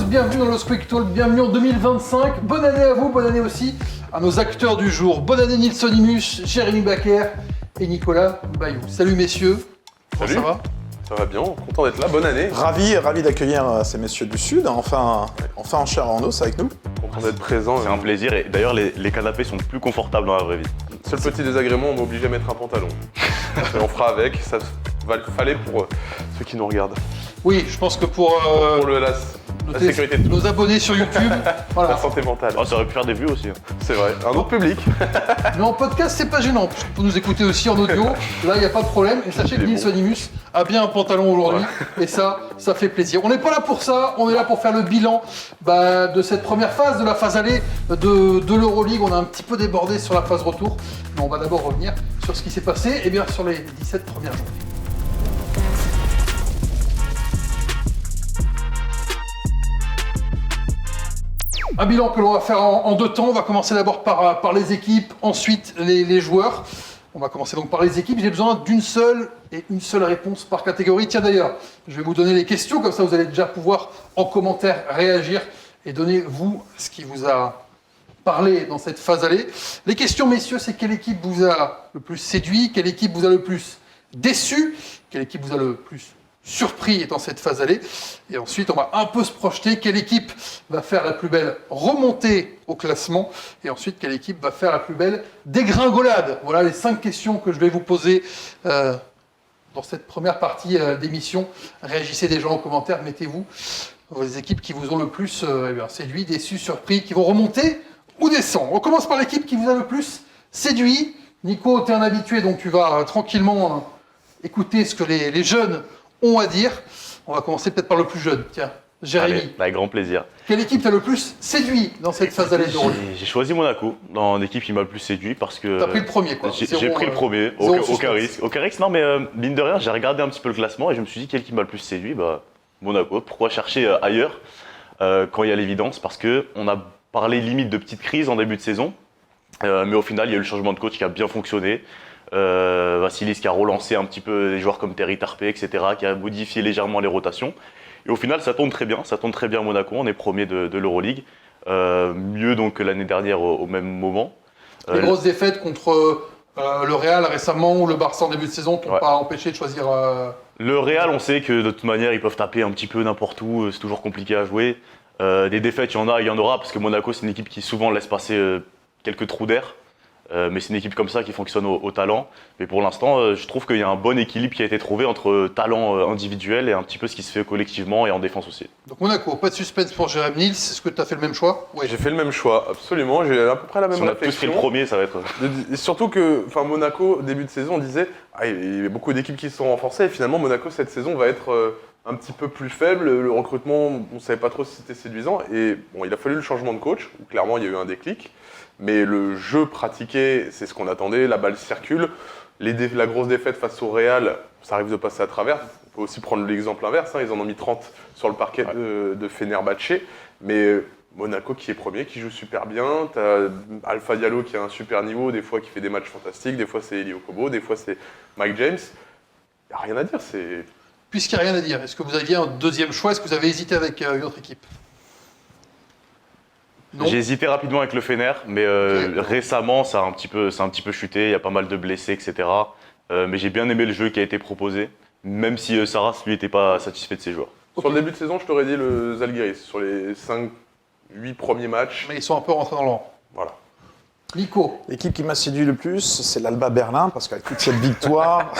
bienvenue dans le Squeak Talk, bienvenue en 2025. Bonne année à vous, bonne année aussi à nos acteurs du jour. Bonne année Nilson Imus, Jérémy Baker et Nicolas Bayou. Salut messieurs, comment ça va? Ça va bien, content d'être là, bonne année. Ravi d'accueillir ces messieurs du Sud, enfin en chair et en os avec nous. Content d'être présent. C'est un plaisir et d'ailleurs les canapés sont plus confortables dans la vraie vie. Seul petit désagrément, on m'a obligé à mettre un pantalon. Et on fera avec, ça fallait pour ceux qui nous regardent. Oui, je pense que pour la sécurité de tous. nos abonnés sur YouTube, voilà. La santé mentale. Oh, ça aurait pu faire des vues aussi. C'est vrai, un autre public. Mais en podcast, c'est pas gênant, parce que pour nous écouter aussi en audio, là, il n'y a pas de problème. Et sachez que Nilson Imus a bien un pantalon aujourd'hui, et ça fait plaisir. On n'est pas là pour ça, on est là pour faire le bilan de cette première phase, de la phase aller de l'Euroleague. On a un petit peu débordé sur la phase retour, mais on va d'abord revenir sur ce qui s'est passé et bien sur les 17 premières journées. Un bilan que l'on va faire en deux temps. On va commencer d'abord par les équipes, ensuite les joueurs. On va commencer donc par les équipes. J'ai besoin d'une seule et une seule réponse par catégorie. Tiens d'ailleurs, je vais vous donner les questions, comme ça vous allez déjà pouvoir en commentaire réagir et donner vous ce qui vous a parlé dans cette phase aller. Les questions messieurs, c'est quelle équipe vous a le plus séduit, quelle équipe vous a le plus déçu, quelle équipe vous a le plus surpris dans cette phase aller. Et ensuite, on va un peu se projeter. Quelle équipe va faire la plus belle remontée au classement? Et ensuite, quelle équipe va faire la plus belle dégringolade? Voilà les 5 questions que je vais vous poser dans cette première partie d'émission. Réagissez déjà en commentaire. Mettez-vous vos équipes qui vous ont le plus séduit, déçu, surpris, qui vont remonter ou descendre. On commence par l'équipe qui vous a le plus séduit. Nico, tu es un habitué, donc tu vas tranquillement écouter ce que les jeunes ont à dire. On va commencer peut-être par le plus jeune. Tiens, Jérémy. Allez, avec grand plaisir. Quelle équipe t'a le plus séduit dans cette phase allée d'Euroleague? J'ai choisi Monaco dans l'équipe qui m'a le plus séduit parce que... T'as pris le premier quoi. J'ai pris le premier, aucun risque. Aucun risque, non mais mine de rien, j'ai regardé un petit peu le classement et je me suis dit quelle équipe m'a le plus séduit? Monaco. Pourquoi chercher ailleurs quand il y a l'évidence? Parce qu'on a parlé limite de petite crise en début de saison, mais au final il y a eu le changement de coach qui a bien fonctionné. Vassilis qui a relancé un petit peu des joueurs comme Terry Tarpey, etc., qui a modifié légèrement les rotations. Et au final, ça tourne très bien à Monaco, on est premier de l'Euroleague, mieux donc que l'année dernière au même moment. Les grosses défaites contre le Real récemment ou le Barça en début de saison t'ont pas empêché de choisir... Le Real, on sait que de toute manière, ils peuvent taper un petit peu n'importe où, c'est toujours compliqué à jouer. Des défaites, il y en aura, parce que Monaco, c'est une équipe qui souvent laisse passer quelques trous d'air. Mais c'est une équipe comme ça qui fonctionne au talent. Mais pour l'instant, je trouve qu'il y a un bon équilibre qui a été trouvé entre talent individuel et un petit peu ce qui se fait collectivement et en défense aussi. Donc Monaco, pas de suspense pour Jérémy Nils. Est-ce que tu as fait le même choix? Ouais. J'ai fait le même choix, absolument. J'ai à peu près la même réflexion. Si on a tous fait le premier, ça va être... Surtout que Monaco, début de saison, on disait il y a beaucoup d'équipes qui se sont renforcées. Et finalement, Monaco, cette saison, va être un petit peu plus faible. Le recrutement, on ne savait pas trop si c'était séduisant. Et bon, il a fallu le changement de coach, où clairement, il y a eu un déclic. Mais le jeu pratiqué, c'est ce qu'on attendait, la balle circule. La grosse défaite face au Real, ça arrive de passer à travers. On peut aussi prendre l'exemple inverse, ils en ont mis 30 sur le parquet de Fenerbahçe. Mais Monaco qui est premier, qui joue super bien. Tu as Alpha Diallo qui a un super niveau, des fois qui fait des matchs fantastiques, des fois c'est Eli Okobo, des fois c'est Mike James. Il n'y a rien à dire. Puisqu'il n'y a rien à dire, est-ce que vous aviez un deuxième choix? Est-ce que vous avez hésité avec une autre équipe? J'ai hésité rapidement avec le Fener, mais récemment ça a un petit peu chuté, il y a pas mal de blessés, etc. Mais j'ai bien aimé le jeu qui a été proposé, même si Saras lui n'était pas satisfait de ses joueurs. Sur le début de saison, je t'aurais dit le Zalgiris, sur les 5-8 premiers matchs. Mais ils sont un peu rentrés dans le rang. Voilà. Nico. L'équipe qui m'a séduit le plus, c'est l'Alba Berlin, parce qu'avec toute cette victoire...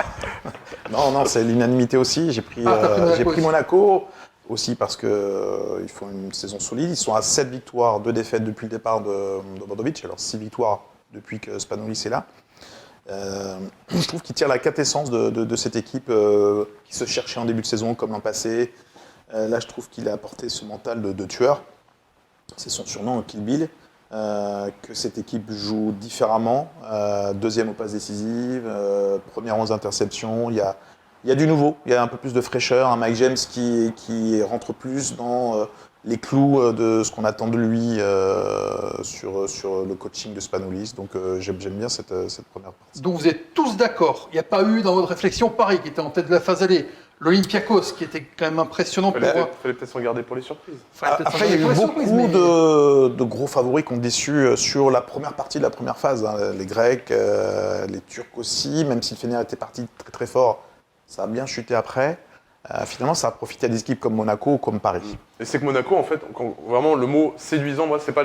non, c'est l'unanimité aussi. J'ai pris Monaco. Aussi parce qu'ils font une saison solide. Ils sont à 7 victoires, 2 défaites depuis le départ de Obradovic. Alors 6 victoires depuis que Spanulis est là. Je trouve qu'il tire la quintessence de cette équipe qui se cherchait en début de saison comme l'an passé. Là, je trouve qu'il a apporté ce mental de tueur. C'est son surnom, Kill Bill. Que cette équipe joue différemment. Deuxième aux passes décisives, première aux interceptions. Il y a du nouveau, il y a un peu plus de fraîcheur, un Mike James qui rentre plus dans les clous de ce qu'on attend de lui sur le coaching de Spanulis. Donc j'aime bien cette première partie. Donc vous êtes tous d'accord, il n'y a pas eu dans votre réflexion Paris qui était en tête de la phase allée, l'Olympiakos, qui était quand même impressionnant pour Fallait voir. peut-être s'en garder pour les surprises. Après, il y a eu beaucoup de gros favoris qui ont déçu sur la première partie de la première phase. Hein. Les Grecs, les Turcs aussi, même si le Fener était parti très très fort, ça a bien chuté après. Finalement, ça a profité à des équipes comme Monaco ou comme Paris. Et c'est que Monaco, en fait, vraiment le mot séduisant, moi, c'est pas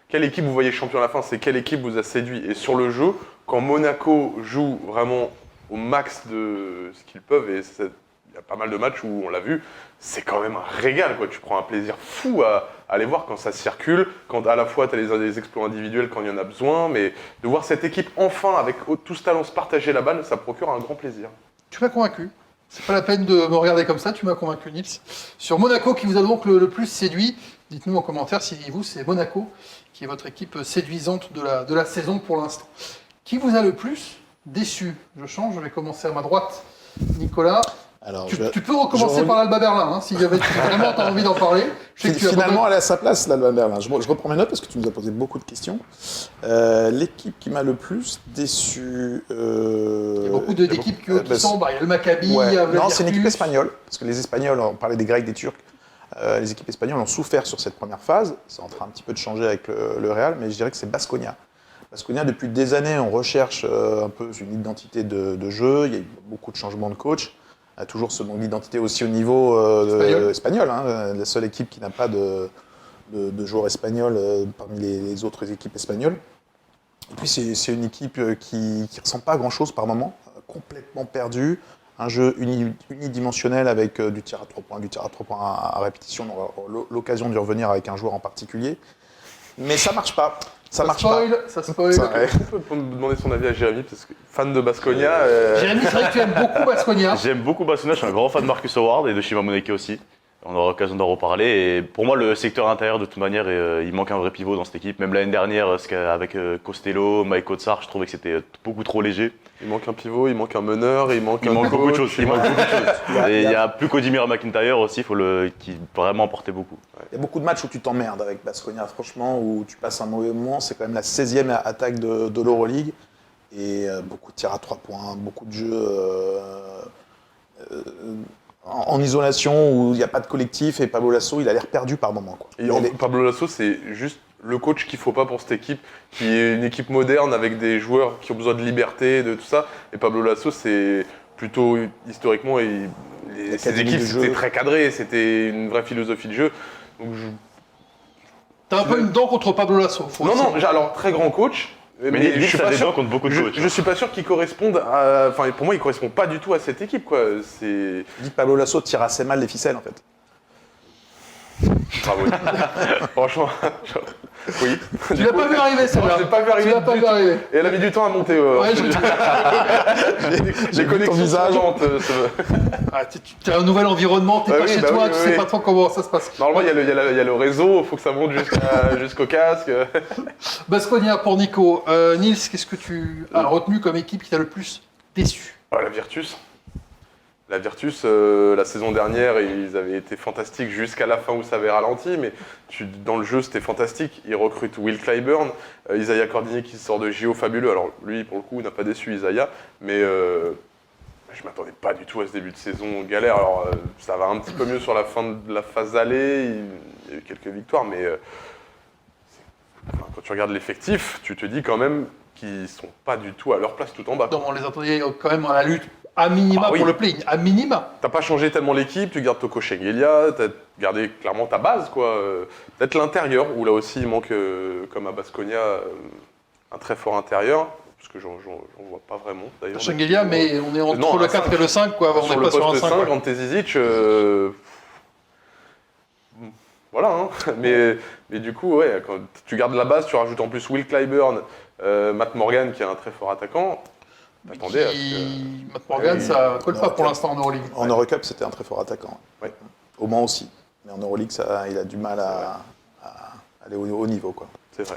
quelle équipe vous voyez champion à la fin, c'est quelle équipe vous a séduit. Et sur le jeu, quand Monaco joue vraiment au max de ce qu'ils peuvent, et il y a pas mal de matchs où on l'a vu, c'est quand même un régal, quoi. Tu prends un plaisir fou à aller voir quand ça circule, quand à la fois tu as les exploits individuels quand il y en a besoin, mais de voir cette équipe enfin, avec tout ce talent, se partager la balle, ça procure un grand plaisir. Tu m'as convaincu. C'est pas la peine de me regarder comme ça, tu m'as convaincu, Nils. Sur Monaco, qui vous a donc le plus séduit, dites-nous en commentaire si vous, c'est Monaco qui est votre équipe séduisante de la saison pour l'instant. Qui vous a le plus déçu? Je change, je vais commencer à ma droite. Nicolas, Alors, tu peux recommencer par l'Alba Berlin, hein, si vraiment tu as envie d'en parler. Finalement, elle est à sa place, l'Alba Berlin. Je reprends mes notes parce que tu nous as posé beaucoup de questions. L'équipe qui m'a le plus déçu... Il y a beaucoup d'équipes qui sont... Il y a le Maccabi, il y a le Non, c'est une Virtus. équipe espagnole. Parce que les Espagnols, on parlait des Grecs, des Turcs. Les équipes espagnoles ont souffert sur cette première phase. C'est en train un petit peu de changer avec le Real, mais je dirais que c'est Baskonia. Baskonia, depuis des années, on recherche un peu une identité de jeu. Il y a eu beaucoup de changements de coach. Il y a toujours ce manque d'identité aussi au niveau espagnol. Hein. La seule équipe qui n'a pas de joueurs espagnols parmi les autres équipes espagnoles. Et puis c'est une équipe qui ne ressemble pas à grand-chose par moment, complètement perdue. Un jeu unidimensionnel avec du tir à 3 points, du tir à 3 points à répétition. On aura l'occasion d'y revenir avec un joueur en particulier. Mais ça marche pas. Ça spoil. On peut me demander son avis à Jérémy, parce que fan de Baskonia. Jérémy, c'est vrai que tu aimes beaucoup Baskonia. J'aime beaucoup Baskonia, je suis un grand fan de Marcus Howard et de Shima Moneke aussi. On aura l'occasion d'en reparler. Et pour moi, le secteur intérieur, de toute manière, il manque un vrai pivot dans cette équipe. Même l'année dernière, avec Costello, Mike Otsar, je trouvais que c'était beaucoup trop léger. Il manque un pivot, il manque un meneur, il manque beaucoup de choses. Et il n'y a plus qu'Odimir McIntyre aussi, qui vraiment apportait beaucoup. Il y a beaucoup de matchs où tu t'emmerdes avec Baskonia, franchement, où tu passes un mauvais moment. C'est quand même la 16e attaque de l'Euroleague. Et beaucoup de tirs à 3 points, beaucoup de jeux en isolation où il n'y a pas de collectif. Et Pablo Lasso, il a l'air perdu par moment, quoi. Pablo Lasso, c'est juste le coach qu'il ne faut pas pour cette équipe, qui est une équipe moderne avec des joueurs qui ont besoin de liberté, de tout ça. Et Pablo Lasso, c'est plutôt historiquement, ces équipes, c'était très cadré, c'était une vraie philosophie de jeu. T'as un peu une dent contre Pablo Lasso. Non, alors très grand coach. Mais je suis pas sûr contre beaucoup de coachs. Je suis pas sûr qu'il corresponde à. Enfin, pour moi, il correspond pas du tout à cette équipe, quoi. Je dis que Pablo Lasso tire assez mal les ficelles, en fait. Bravo. Franchement, oui. Tu l'as pas vu arriver, celle-là. Je l'ai pas vu arriver. Tu l'as pas vu arriver. Et elle a mis du temps à monter. Ouais, j'ai connexions visage. Tu as un nouvel environnement, t'es pas chez toi, tu sais pas trop comment ça se passe. Normalement, il y a le réseau, il faut que ça monte jusqu'au casque. Baskonia pour Nico. Nils, qu'est-ce que tu as retenu comme équipe qui t'a le plus déçu? La Virtus. La Virtus, la saison dernière, ils avaient été fantastiques jusqu'à la fin où ça avait ralenti, mais dans le jeu, c'était fantastique. Ils recrutent Will Clyburn, Isaiah Cordigny qui sort de JO fabuleux. Alors lui, pour le coup, n'a pas déçu Isaiah, mais je m'attendais pas du tout à ce début de saison galère. Alors ça va un petit peu mieux sur la fin de la phase aller, il y a eu quelques victoires, mais quand tu regardes l'effectif, tu te dis quand même qu'ils sont pas du tout à leur place tout en bas. Non, on les attendait quand même à la lutte. À minima pour le play, à minima. T'as pas changé tellement l'équipe, tu gardes Toko Shengelia, t'as gardé clairement ta base, quoi. Peut-être l'intérieur, où là aussi il manque, comme à Baskonia, un très fort intérieur, parce que j'en vois pas vraiment d'ailleurs. Shengelia, mais on est entre le 4 et le 5, quoi. On sur n'est le pas sur un poste 5. 5, Ante Zizic, voilà, hein. Mais du coup, ouais, quand tu gardes la base, tu rajoutes en plus Will Clyburn, Matt Morgan, qui est un très fort attaquant. Attendez, Matt Morgan, ça colle pas pour l'instant en Euroleague. En Eurocup, c'était un très fort attaquant. Ouais. Au Mans aussi. Mais en Euroleague, il a du mal à aller au haut niveau, quoi. C'est vrai.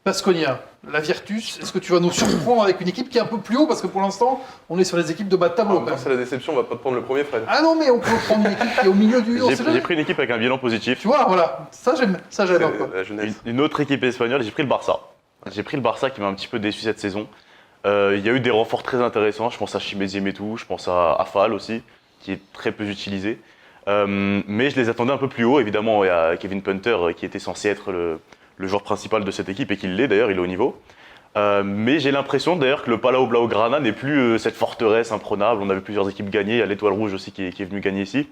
Baskonia, la Virtus, est-ce que tu vas nous surprendre avec une équipe qui est un peu plus haut? Parce que pour l'instant, on est sur les équipes de bas de tableau. C'est la déception, on va pas te prendre le premier, Fred. Ah non, mais on peut prendre une équipe qui est au milieu du... J'ai pris une équipe avec un bilan positif. Tu vois, voilà, ça j'aime un peu. La jeunesse. Une autre équipe espagnole, j'ai pris le Barça. J'ai pris le Barça qui m'a un petit peu déçu cette saison. Il y a eu des renforts très intéressants, je pense à Chimeziem et tout, je pense à Fall aussi. qui est très peu utilisé. Mais je les attendais un peu plus haut. Évidemment, il y a Kevin Punter qui était censé être le joueur principal de cette équipe et qui l'est d'ailleurs, il est au niveau. Mais j'ai l'impression d'ailleurs que le Palau Blaugrana n'est plus cette forteresse imprenable. On avait plusieurs équipes gagnées, il y a l'Étoile Rouge aussi qui est venue gagner ici.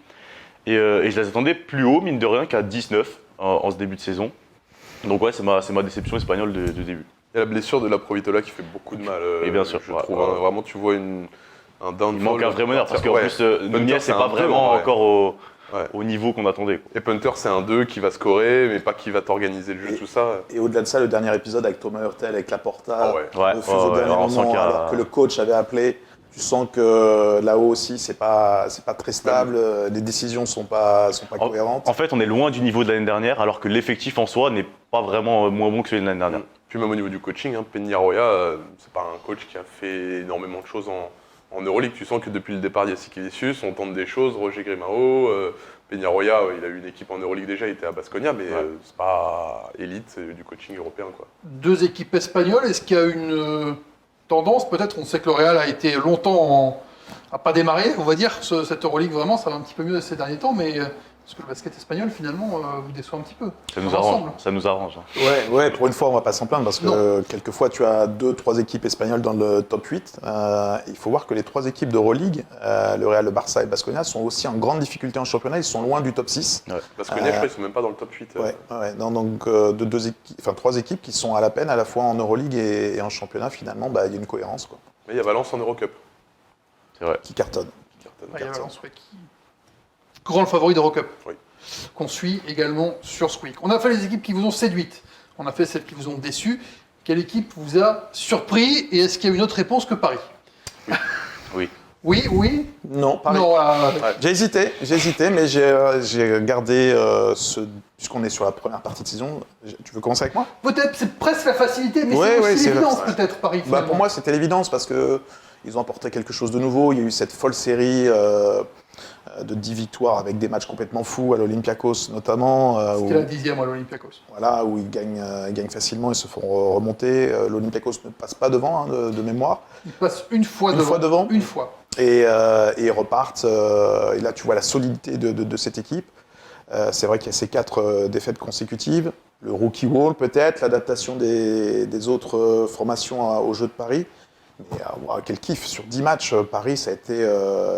Et je les attendais plus haut, mine de rien, qu'à 19 en ce début de saison. Donc ouais, c'est ma déception espagnole de début. Il y a la blessure de la Provitola qui fait beaucoup de mal. Et bien sûr, je trouve. Vraiment, tu vois un downfall. Il manque un vrai meneur parce qu'en plus, Nunez n'est pas vraiment encore au niveau qu'on attendait. Et Punter, c'est un 2 qui va scorer, mais pas qui va t'organiser le jeu, tout ça. Et au-delà de ça, le dernier épisode avec Thomas Hurtel, avec Laporta, le fuse au dernier moment, alors que le coach avait appelé. Tu sens que là-haut aussi, c'est pas très stable, les décisions sont pas cohérentes. En fait, on est loin du niveau de l'année dernière, alors que l'effectif en soi n'est pas vraiment moins bon que celui de l'année dernière. Puis même au niveau du coaching, Peñarroya, c'est pas un coach qui a fait énormément de choses en Euroleague. Tu sens que depuis le départ d'Jacikevicius, on tente des choses. Roger Grimao, Peñarroya, il a eu une équipe en Euroleague déjà, il était à Baskonia, mais c'est pas élite, c'est du coaching européen, quoi. 2 équipes espagnoles, est-ce qu'il y a une tendance, peut-être? On sait que le Real a été longtemps à pas démarrer, on va dire, cette Euroleague vraiment, ça va un petit peu mieux ces derniers temps, mais est-ce que le basket espagnol finalement vous déçoit un petit peu? Ça nous arrange. Ouais, pour une fois on va pas s'en plaindre parce que quelquefois tu as 2-3 équipes espagnoles dans le top 8. Il faut voir que les 3 équipes d'Euroleague, le Real, le Barça et Baskonia, sont aussi en grande difficulté en championnat, ils sont loin du top 6. Ouais. Baskonia, je crois qu'ils sont même pas dans le top 8. Donc 3 équipes qui sont à la peine à la fois en Euroleague et en championnat, finalement, il y a une cohérence, quoi. Mais il y a Valence en Eurocup. C'est vrai. Qui cartonne. Il y a Valence, grand favori d'Eurocup, oui. Qu'on suit également sur Squeak. On a fait les équipes qui vous ont séduites, on a fait celles qui vous ont déçues. Quelle équipe vous a surpris et est-ce qu'il y a une autre réponse que Paris? Oui. Oui. Non, Paris. Non, J'ai hésité, mais j'ai gardé puisqu'on est sur la première partie de saison. Tu veux commencer avec moi? Peut-être, c'est presque la facilité, mais c'est aussi l'évidence peut-être, Paris. Pour moi, c'était l'évidence parce que ils ont apporté quelque chose de nouveau. Il y a eu cette folle série de 10 victoires avec des matchs complètement fous à l'Olympiakos notamment. C'était la 10e à l'Olympiakos. Voilà, où ils gagnent facilement, ils se font remonter. L'Olympiakos ne passe pas devant, de mémoire. Ils passent une fois devant. Une fois. Et ils repartent. Et là, tu vois la solidité de cette équipe. C'est vrai qu'il y a ces 4 défaites consécutives. Le rookie wall peut-être, l'adaptation des autres formations au jeu de Paris. Mais quel kiff, sur 10 matchs, Paris, ça a été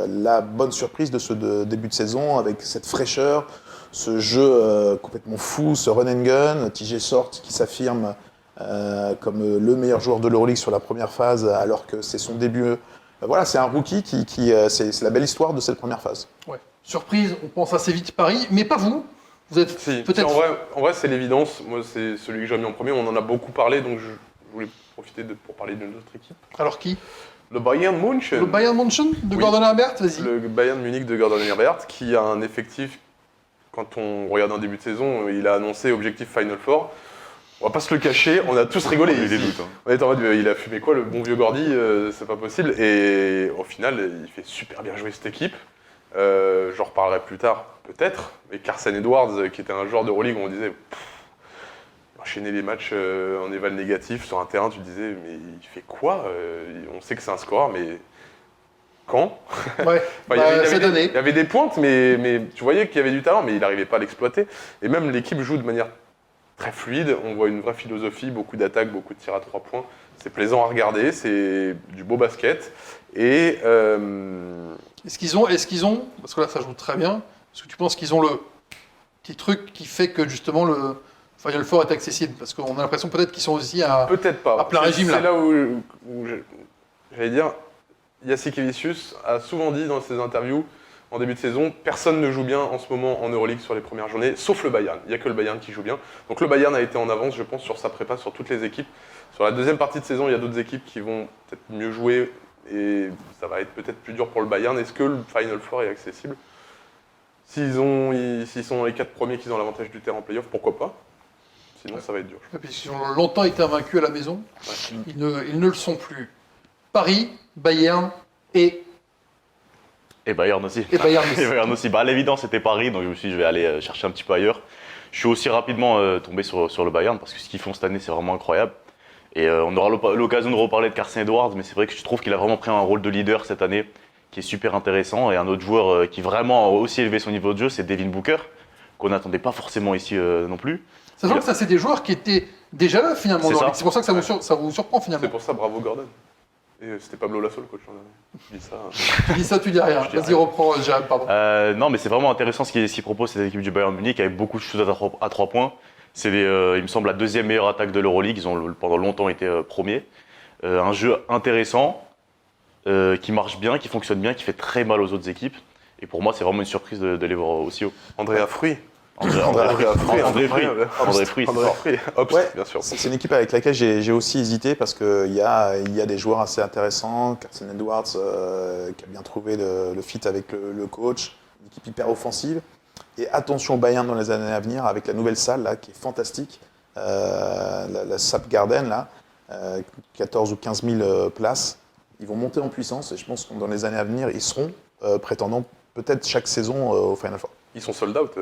la bonne surprise de ce début de saison, avec cette fraîcheur, ce jeu complètement fou, ce run and gun, TJ Short qui s'affirme comme le meilleur joueur de l'Euroleague sur la première phase, alors que c'est son début. Voilà, c'est un rookie c'est la belle histoire de cette première phase. Ouais. Surprise, on pense assez vite Paris, mais pas vous. Vous êtes peut-être... En vrai, c'est l'évidence. Moi, c'est celui que j'ai mis en premier. On en a beaucoup parlé, donc je voulais profiter pour parler d'une autre équipe. Alors qui? Le Bayern München. Le Bayern München de Gordon Herbert, vas-y. Le Bayern Munich de Gordon Herbert, qui a un effectif, quand on regarde un début de saison, il a annoncé objectif Final Four. On va pas se le cacher, on a tous rigolé. Il y a eu des doutes. On est en mode, il a fumé quoi, le bon vieux Gordy, c'est pas possible. Et au final, il fait super bien jouer cette équipe. J'en reparlerai plus tard, peut-être. Mais Carson Edwards, qui était un joueur de Euroleague, on disait... enchaîner les matchs en éval négatif sur un terrain, tu te disais, mais il fait quoi? On sait que c'est un scoreur, mais quand? Ouais, il y avait des pointes, mais tu voyais qu'il y avait du talent, mais il n'arrivait pas à l'exploiter. Et même l'équipe joue de manière très fluide, on voit une vraie philosophie, beaucoup d'attaques, beaucoup de tirs à 3 points. C'est plaisant à regarder, c'est du beau basket. Et Est-ce qu'ils ont, parce que là ça joue très bien, est-ce que tu penses qu'ils ont le petit truc qui fait que justement le Final Four est accessible? Parce qu'on a l'impression peut-être qu'ils sont aussi à plein régime là. C'est là où j'allais dire, Jacikevicius a souvent dit dans ses interviews en début de saison, personne ne joue bien en ce moment en Euroleague sur les premières journées, sauf le Bayern. Il n'y a que le Bayern qui joue bien. Donc le Bayern a été en avance, je pense, sur sa prépa, sur toutes les équipes. Sur la deuxième partie de saison, il y a d'autres équipes qui vont peut-être mieux jouer et ça va être peut-être plus dur pour le Bayern. Est-ce que le Final Four est accessible? S'ils sont les 4 premiers qui ont l'avantage du terrain en play-off, pourquoi pas? Sinon, ça va être dur. Puisqu'ils ont longtemps été invaincus à la maison, ils ne le sont plus. Paris, Bayern et Bayern aussi. Et Bayern aussi. À l'évidence, c'était Paris, donc je me suis dit, je vais aller chercher un petit peu ailleurs. Je suis aussi rapidement tombé sur le Bayern, parce que ce qu'ils font cette année, c'est vraiment incroyable. Et on aura l'occasion de reparler de Carson Edwards, mais c'est vrai que je trouve qu'il a vraiment pris un rôle de leader cette année. qui est super intéressant. Et un autre joueur qui vraiment a aussi élevé son niveau de jeu, c'est Devin Booker, qu'on n'attendait pas forcément ici non plus. Sachant que ça, c'est des joueurs qui étaient déjà là finalement. C'est pour ça que ça vous surprend finalement. C'est pour ça, bravo Gordon. Et c'était Pablo Lasso le coach l'an dernier. Tu dis ça. Tu dis ça, tu dis rien. Vas-y, reprends, Jérém, pardon. Non, mais c'est vraiment intéressant ce qu'il propose cette équipe du Bayern Munich avec beaucoup de choses à 3 points. C'est, il me semble, la deuxième meilleure attaque de l'Euroleague. Ils ont pendant longtemps été premiers. Un jeu intéressant, qui marche bien, qui fonctionne bien, qui fait très mal aux autres équipes. Et pour moi, c'est vraiment une surprise de les voir aussi haut. Andrea Fruy. André Fruy. Ouais, bien sûr. C'est une équipe avec laquelle j'ai aussi hésité parce qu'il y a des joueurs assez intéressants. Carson Edwards qui a bien trouvé le fit avec le coach. Une équipe hyper offensive. Et attention au Bayern dans les années à venir avec la nouvelle salle là, qui est fantastique. La Sap Garden, là, 14 ou 15 000 places. Ils vont monter en puissance et je pense que dans les années à venir, ils seront prétendants peut-être chaque saison au Final Four. Ils sont sold out.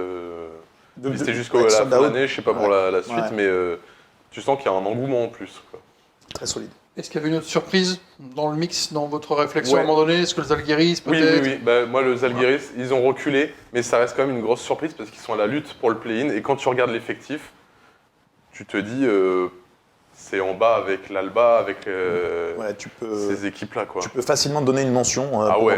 C'était jusqu'à la fin de l'année, je sais pas pour la suite, mais tu sens qu'il y a un engouement en plus. Quoi. Très solide. Est-ce qu'il y avait une autre surprise dans le mix, dans votre réflexion à un moment donné? Est-ce que les Zalgiris peut-être? Oui. Bah, moi, le Zalgiris, ils ont reculé, mais ça reste quand même une grosse surprise parce qu'ils sont à la lutte pour le play-in. Et quand tu regardes l'effectif, tu te dis, c'est en bas avec l'Alba, avec ces équipes-là. Quoi. Tu peux facilement donner une mention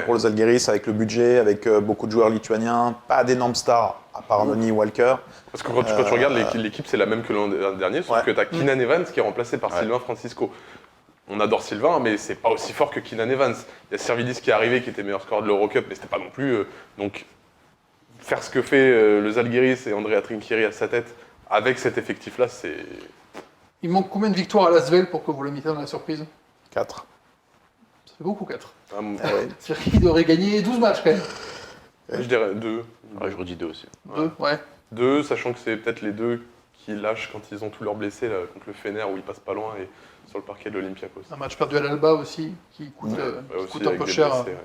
pour le Zalgiris avec le budget, avec beaucoup de joueurs lituaniens, pas d'énormes stars, à part Anthony Walker. Parce que quand tu regardes l'équipe, c'est la même que l'an dernier, sauf que tu as Keenan Evans qui est remplacé par Sylvain Francisco. On adore Sylvain, mais c'est pas aussi fort que Keenan Evans. Il y a Servidis qui est arrivé, qui était meilleur scoreur de l'Eurocup, mais c'était pas non plus. Donc, faire ce que fait le Zalgiris et Andrea Trinchieri à sa tête avec cet effectif-là, c'est. Il manque combien de victoires à Lasvel pour que vous le mettiez dans la surprise? 4. Ça fait beaucoup, 4. Ouais. Il devrait gagner 12 matchs quand même. Je dirais 2. Ouais, je redis 2 aussi. 2, ouais. 2, sachant que c'est peut-être les 2 qui lâchent quand ils ont tous leurs blessés là, contre le Fener où ils passent pas loin et sur le parquet de l'Olympiakos. Un match perdu à l'Alba aussi, qui coûte, aussi un peu cher blessés,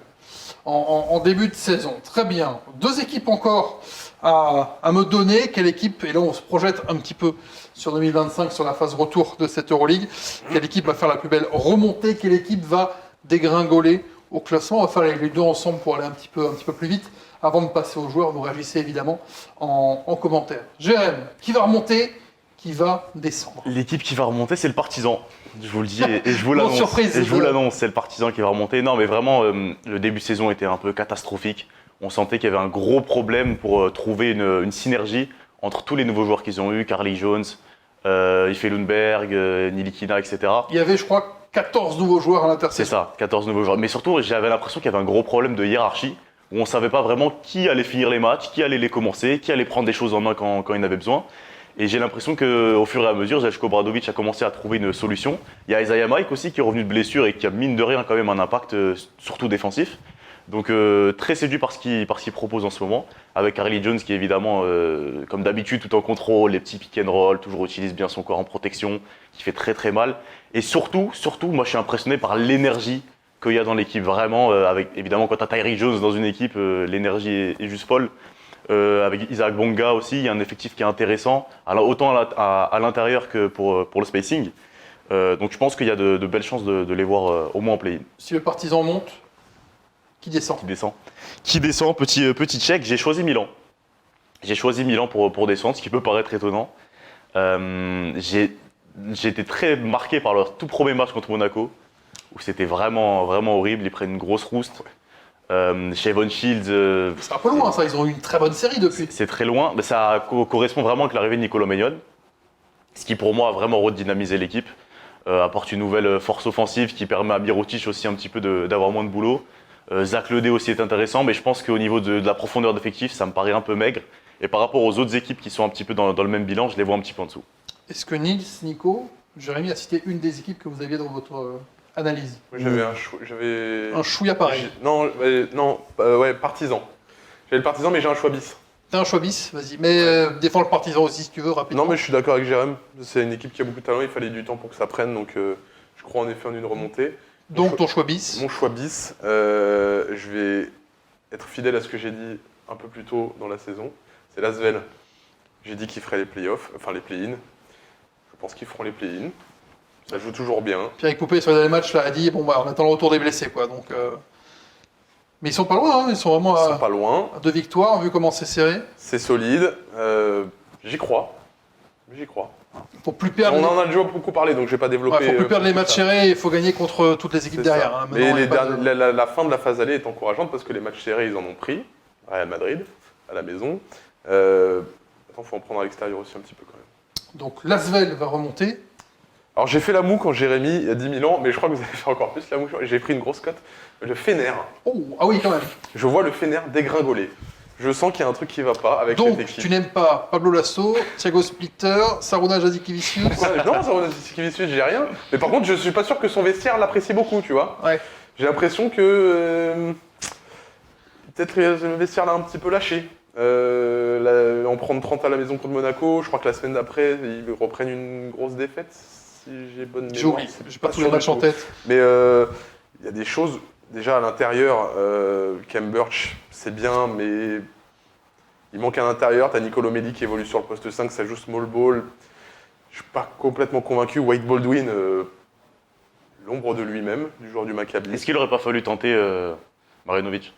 en début de saison. Très bien. 2 équipes encore à me donner. Quelle équipe, et là on se projette un petit peu sur 2025, sur la phase retour de cette Euroleague. Quelle équipe va faire la plus belle remontée? Quelle équipe va dégringoler au classement? On va faire les deux ensemble pour aller un petit peu plus vite. Avant de passer aux joueurs, vous réagissez évidemment en commentaire. Jérém, qui va remonter? Qui va descendre? L'équipe qui va remonter, c'est le Partizan. Je vous le dis et je vous l'annonce. Surprise, et je vous l'annonce, c'est le Partizan qui va remonter. Non, mais vraiment, le début de saison était un peu catastrophique. On sentait qu'il y avait un gros problème pour trouver une synergie entre tous les nouveaux joueurs qu'ils ont eu, Carly Jones, Ife Lundberg, Nilikina, etc. Il y avait, je crois, 14 nouveaux joueurs à l'intersaison. C'est ça, 14 nouveaux joueurs. Mais surtout, j'avais l'impression qu'il y avait un gros problème de hiérarchie, où on ne savait pas vraiment qui allait finir les matchs, qui allait les commencer, qui allait prendre des choses en main quand il en avait besoin. Et j'ai l'impression qu'au fur et à mesure, Zeljko Obradović a commencé à trouver une solution. Il y a Isaiah Mike aussi qui est revenu de blessure et qui a mine de rien quand même un impact surtout défensif. Donc très séduit par ce qu'il propose en ce moment, avec Carly Jones qui évidemment, comme d'habitude, tout en contrôle, les petits pick and roll, toujours utilise bien son corps en protection, qui fait très très mal. Et surtout, moi je suis impressionné par l'énergie qu'il y a dans l'équipe, vraiment, avec évidemment quand tu as Tyreek Jones dans une équipe, l'énergie est juste folle. Avec Isaac Bonga aussi, il y a un effectif qui est intéressant, autant à l'intérieur que pour le spacing. Donc je pense qu'il y a de belles chances de les voir au moins en play-in. Si le Partizan monte, qui descend? Qui descend, petit check, j'ai choisi Milan. J'ai choisi Milan pour descendre, ce qui peut paraître étonnant. J'ai été très marqué par leur tout premier match contre Monaco, où c'était vraiment, vraiment horrible, ils prennent une grosse rouste. Shavon Shields. C'est un peu loin ça, ils ont eu une très bonne série depuis. C'est très loin, mais ça correspond vraiment avec l'arrivée de Nicolo Magnol, ce qui pour moi a vraiment redynamisé l'équipe, apporte une nouvelle force offensive qui permet à Mirotic aussi un petit peu d'avoir moins de boulot. Zach Ledé aussi est intéressant, mais je pense qu'au niveau de la profondeur d'effectif, ça me paraît un peu maigre. Et par rapport aux autres équipes qui sont un petit peu dans le même bilan, je les vois un petit peu en dessous. Est-ce que Nils, Nico, Jérémy a cité une des équipes que vous aviez dans votre analyse? J'avais un chouïa pareil. Partizan. J'avais le Partizan, mais j'ai un choix bis. T'as un choix bis, vas-y. Mais défends le Partizan aussi si tu veux, rapidement. Non, mais je suis d'accord avec Jérém. C'est une équipe qui a beaucoup de talent, il fallait du temps pour que ça prenne, donc je crois en effet en une remontée. Donc ton choix bis? Mon choix bis, je vais être fidèle à ce que j'ai dit un peu plus tôt dans la saison. C'est l'Asvel. J'ai dit qu'ils feraient les playoffs, enfin les play-in. Je pense qu'ils feront les play-in. Ça joue toujours bien. Pierre Poupé sur les derniers matchs là, a dit bon bah on attend le retour des blessés quoi. Donc Mais ils sont pas loin, hein. Ils sont vraiment Ils sont pas loin. à 2 victoires, vu comment c'est serré. C'est solide. J'y crois. Pour plus perdre. On en a déjà beaucoup parlé, donc je vais pas développer. Faut plus perdre les matchs ça. serrés, il faut gagner contre toutes les équipes C'est derrière. ça. Hein. Mais Maintenant, il y a pas de- la fin de la phase aller est encourageante parce que les matchs serrés, ils en ont pris. Real Madrid, à la maison. Attends, faut en prendre à l'extérieur aussi un petit peu quand même. Donc l'Asvel va remonter. Alors j'ai fait la moue quand Jérémy a dit Milan, mais je crois que vous avez fait encore plus la moue. J'ai pris une grosse cote. Le Fener. Oh, ah oui, quand même. Je vois le Fener dégringoler. Je sens qu'il y a un truc qui va pas avec Donc, cette équipe. tu n'aimes pas Pablo Lasso, Thiago Splitter, Saruna Jazikivicius. Non, ça j'ai rien. Mais par contre, je suis pas sûr que son vestiaire l'apprécie beaucoup, tu vois. Ouais. J'ai l'impression que peut-être le vestiaire l'a un petit peu lâché. En prendre 30 à la maison contre Monaco, je crois que la semaine d'après, ils reprennent une grosse défaite, si j'ai bonne mémoire. J'ai oublié, j'ai pas tous les sûr matchs du en tout. tête. Mais il y a des choses, déjà à l'intérieur, Cam Birch, c'est bien, mais il manque un intérieur. T'as Nicolo Melli qui évolue sur le poste 5, ça joue small ball. Je suis pas complètement convaincu. Wade Baldwin, l'ombre de lui-même, du joueur du Maccabi. Est-ce qu'il aurait pas fallu tenter Marinovic,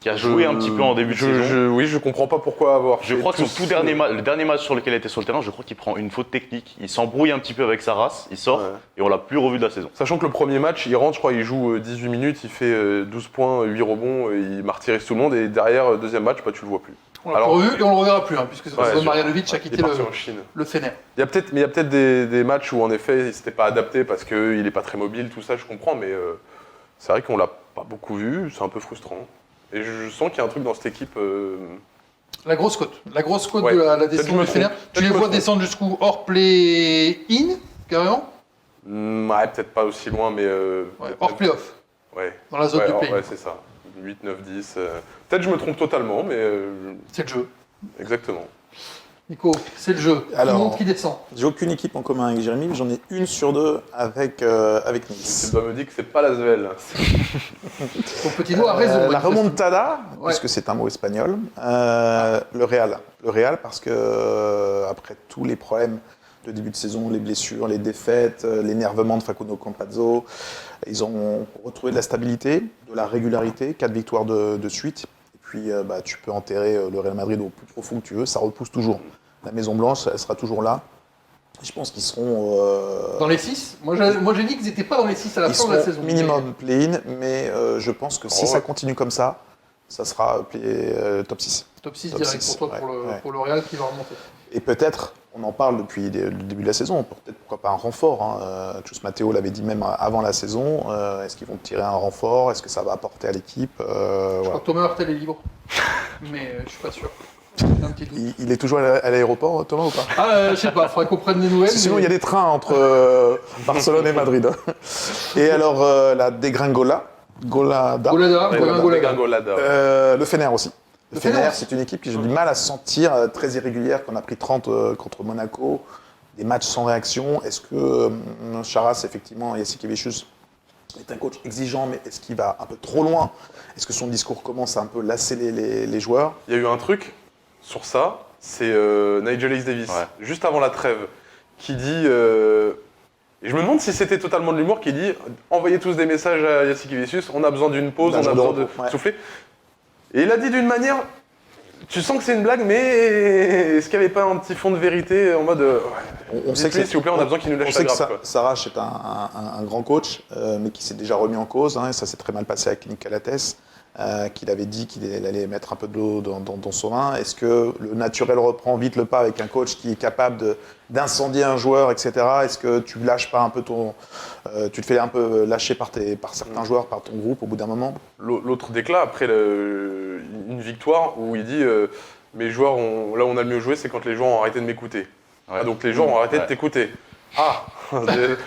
qui a joué un petit peu en début de saison? Oui, je comprends pas pourquoi avoir Je fait crois que tout son tout dernier le dernier match sur lequel il était sur le terrain, je crois qu'il prend une faute technique. Il s'embrouille un petit peu avec sa race, il sort Ouais. et on l'a plus revu de la saison. Sachant que le premier match, il rentre, je crois, il joue 18 minutes, il fait 12 points, 8 rebonds, il martyrise tout le monde, et derrière, deuxième match, bah, tu le vois plus. On l'a Alors- pas revu et on le reverra plus, hein, puisque Ouais, Marjanovic a Il quitté est parti en Chine. le Fener. Il y a peut-être des matchs où, en effet, il s'était pas adapté parce qu'il est pas très mobile, tout ça, je comprends, mais c'est vrai qu'on l'a pas beaucoup vu, c'est un peu frustrant. Et je sens qu'il y a un truc dans cette équipe. La grosse côte Ouais. de la Peut-être descente que je me du Fener. trompe. Tu Peut-être les que je me vois trompe. descendre jusqu'où hors play-in, carrément. Ouais, peut-être pas aussi loin, mais. Hors play-off, Ouais. dans la zone Ouais, de alors, play. ouais, c'est ça. 8, 9, 10. Peut-être que je me trompe totalement, mais. C'est le jeu. Exactement. Nico, c'est le jeu. Alors- Qui monte, qui descend. J'ai aucune équipe en commun avec Jérémy, mais j'en ai une sur deux avec Tu Nice. dois me dire que c'est pas l'Asvel. Ton petit doigt a raison. La manifestement. remontada, Ouais. puisque c'est un mot espagnol, le Real. Le Real parce que après tous les problèmes de début de saison, les blessures, les défaites, l'énervement de Facundo Campazzo, ils ont retrouvé de la stabilité, de la régularité, 4 victoires de suite. Et puis tu peux enterrer le Real Madrid au plus profond que tu veux, ça repousse toujours. La Maison Blanche, elle sera toujours là. Je pense qu'ils seront... Dans les 6 Moi, j'ai dit qu'ils n'étaient pas dans les 6 à la Ils fin de la seront saison. minimum play-in, mais je pense que si Oh, ça ouais. continue comme ça sera top 6. Top 6 Top direct 6, pour toi, ouais. pour le Real qui va remonter. Et peut-être, on en parle depuis le début de la saison, peut-être pourquoi pas un renfort. Hein. Chus Matteo l'avait dit même avant la saison. Est-ce qu'ils vont tirer un renfort? Est-ce que ça va apporter à l'équipe? Je Voilà. crois que Thomas Hurtel est libre. Mais je suis pas sûr. J'ai un petit doute. Il est toujours à l'aéroport, Thomas, ou pas? Je sais pas, faudrait qu'on prenne des nouvelles. Sinon, mais- il y a des trains entre Barcelone et Madrid. Et alors, la dégringola, Golada, Golada, Golada. Gringolada. le Fener aussi. Le Le Fener Fener, aussi. c'est une équipe que j'ai du mal à sentir très irrégulière, qu'on a pris 30 contre Monaco, des matchs sans réaction. Est-ce que Charas, effectivement, Jassikevicius est un coach exigeant, mais est-ce qu'il va un peu trop loin? Est-ce que son discours commence à un peu lasser les joueurs? Il y a eu un truc sur ça, c'est Nigel Hayes Davis, Ouais. juste avant la trêve, qui dit. Et je me demande si c'était totalement de l'humour, qui dit envoyez tous des messages à Jassikevicius, on a besoin d'une pause, D'un on a jour de besoin de repos, ouais. souffler. Et il a dit d'une manière. Tu sens que c'est une blague, mais est-ce qu'il n'y avait pas un petit fond de vérité en mode. On sait que s'il vous plaît, on a besoin qu'il nous On lâche la sait que grappe. quoi. Sarach est un grand coach, mais qui s'est déjà remis en cause. Hein, et ça s'est très mal passé avec Nick Calates, qu'il avait dit qu'il allait mettre un peu de l'eau dans son vin. Est-ce que le naturel reprend vite le pas avec un coach qui est capable d'incendier un joueur, etc. Est-ce que tu lâches pas un peu tu te fais un peu lâcher par certains joueurs, par ton groupe au bout d'un moment? L'autre déclat, après une victoire, où il dit mes joueurs, là où on a le mieux joué, c'est quand les joueurs ont arrêté de m'écouter. Ouais. Ah, donc les joueurs ont arrêté de Ouais. t'écouter. Ah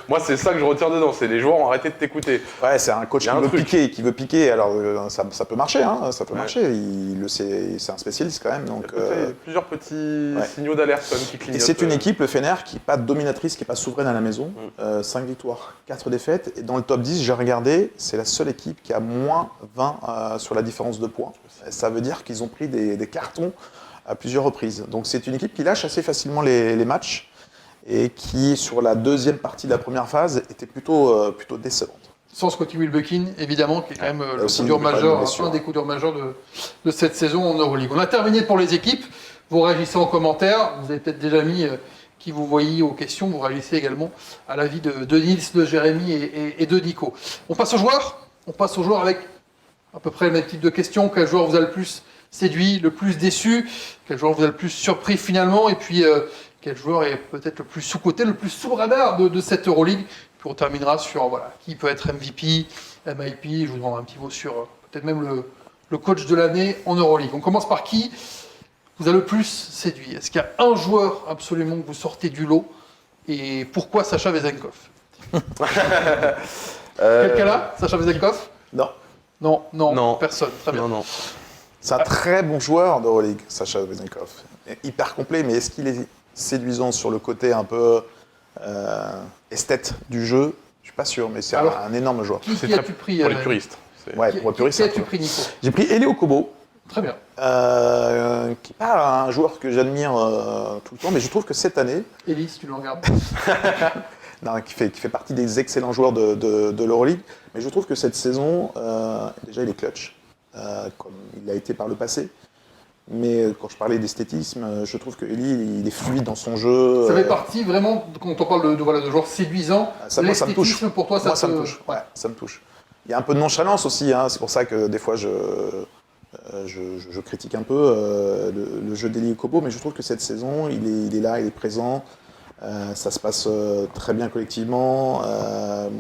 Moi, c'est ça que je retiens dedans, c'est les joueurs ont arrêté de t'écouter. Ouais, c'est un coach Il y a qui un veut truc. piquer, Alors ça peut marcher, hein, ça peut Ouais. marcher. Il le sait, c'est un spécialiste quand même. Donc, Il y a plusieurs petits ouais. signaux d'alerte quand même qui et clignotent. c'est une équipe, le Fener, qui n'est pas dominatrice, qui n'est pas souveraine à la maison. 5 victoires, 4 défaites. Et dans le top 10, j'ai regardé, c'est la seule équipe qui a moins 20 sur la différence de points. Et ça veut dire qu'ils ont pris des cartons à plusieurs reprises. Donc c'est une équipe qui lâche assez facilement les matchs et qui, sur la deuxième partie de la première phase, était plutôt décevante. Sans Scotty Wilbekin, évidemment, qui est quand même le aussi coup dur une période majeur, de blessure. un des coups durs majeurs de cette saison en Euroleague. On a terminé pour les équipes. Vous réagissez en commentaire. Vous avez peut-être déjà mis qui vous voyez aux questions. Vous réagissez également à l'avis de Nils, de Jérémy et de Nico. On passe aux joueurs. On passe aux joueurs avec à peu près le même type de questions. Quel joueur vous a le plus séduit, le plus déçu? Quel joueur vous a le plus surpris finalement? Et puis, quel joueur est peut-être le plus sous-coté, le plus sous radar de cette Euroleague? Puis on terminera sur qui peut être MVP, MIP. Je vous demanderai un petit mot sur peut-être même le coach de l'année en Euroleague. On commence par qui vous a le plus séduit? Est-ce qu'il y a un joueur absolument que vous sortez du lot? Et pourquoi Sacha Vezenkov? Quelqu'un là? Sacha Vezenkov? Non. Non, personne. Très bien. Non. C'est un très bon joueur d'Euroleague, Sacha Vezenkov. Hyper complet, mais est-ce qu'il est séduisant sur le côté un peu esthète du jeu? Je suis pas sûr, mais c'est un énorme joueur. Qui C'est as-tu pris pour les puristes. Ouais, pour les puristes, Qui c'est un as-tu peu. pris, Nico? J'ai pris Elio Kobo, Très bien. qui n'est pas un joueur que j'admire tout le temps, mais je trouve que cette année, Elie, si tu le regardes. qui fait partie des excellents joueurs de l'Euroleague, mais je trouve que cette saison, déjà il est clutch, comme il a été par le passé. Mais quand je parlais d'esthétisme, je trouve que Eli, il est fluide dans son jeu. Ça fait partie vraiment, quand on parle de joueurs séduisants, Moi, ça me touche. l'esthétisme pour toi, Moi, ça me touche. Ouais, ça me touche. Il y a un peu de nonchalance aussi, c'est pour ça que des fois je critique un peu le jeu d'Eli Kobo, mais je trouve que cette saison, il est là, il est présent. Ça se passe très bien collectivement.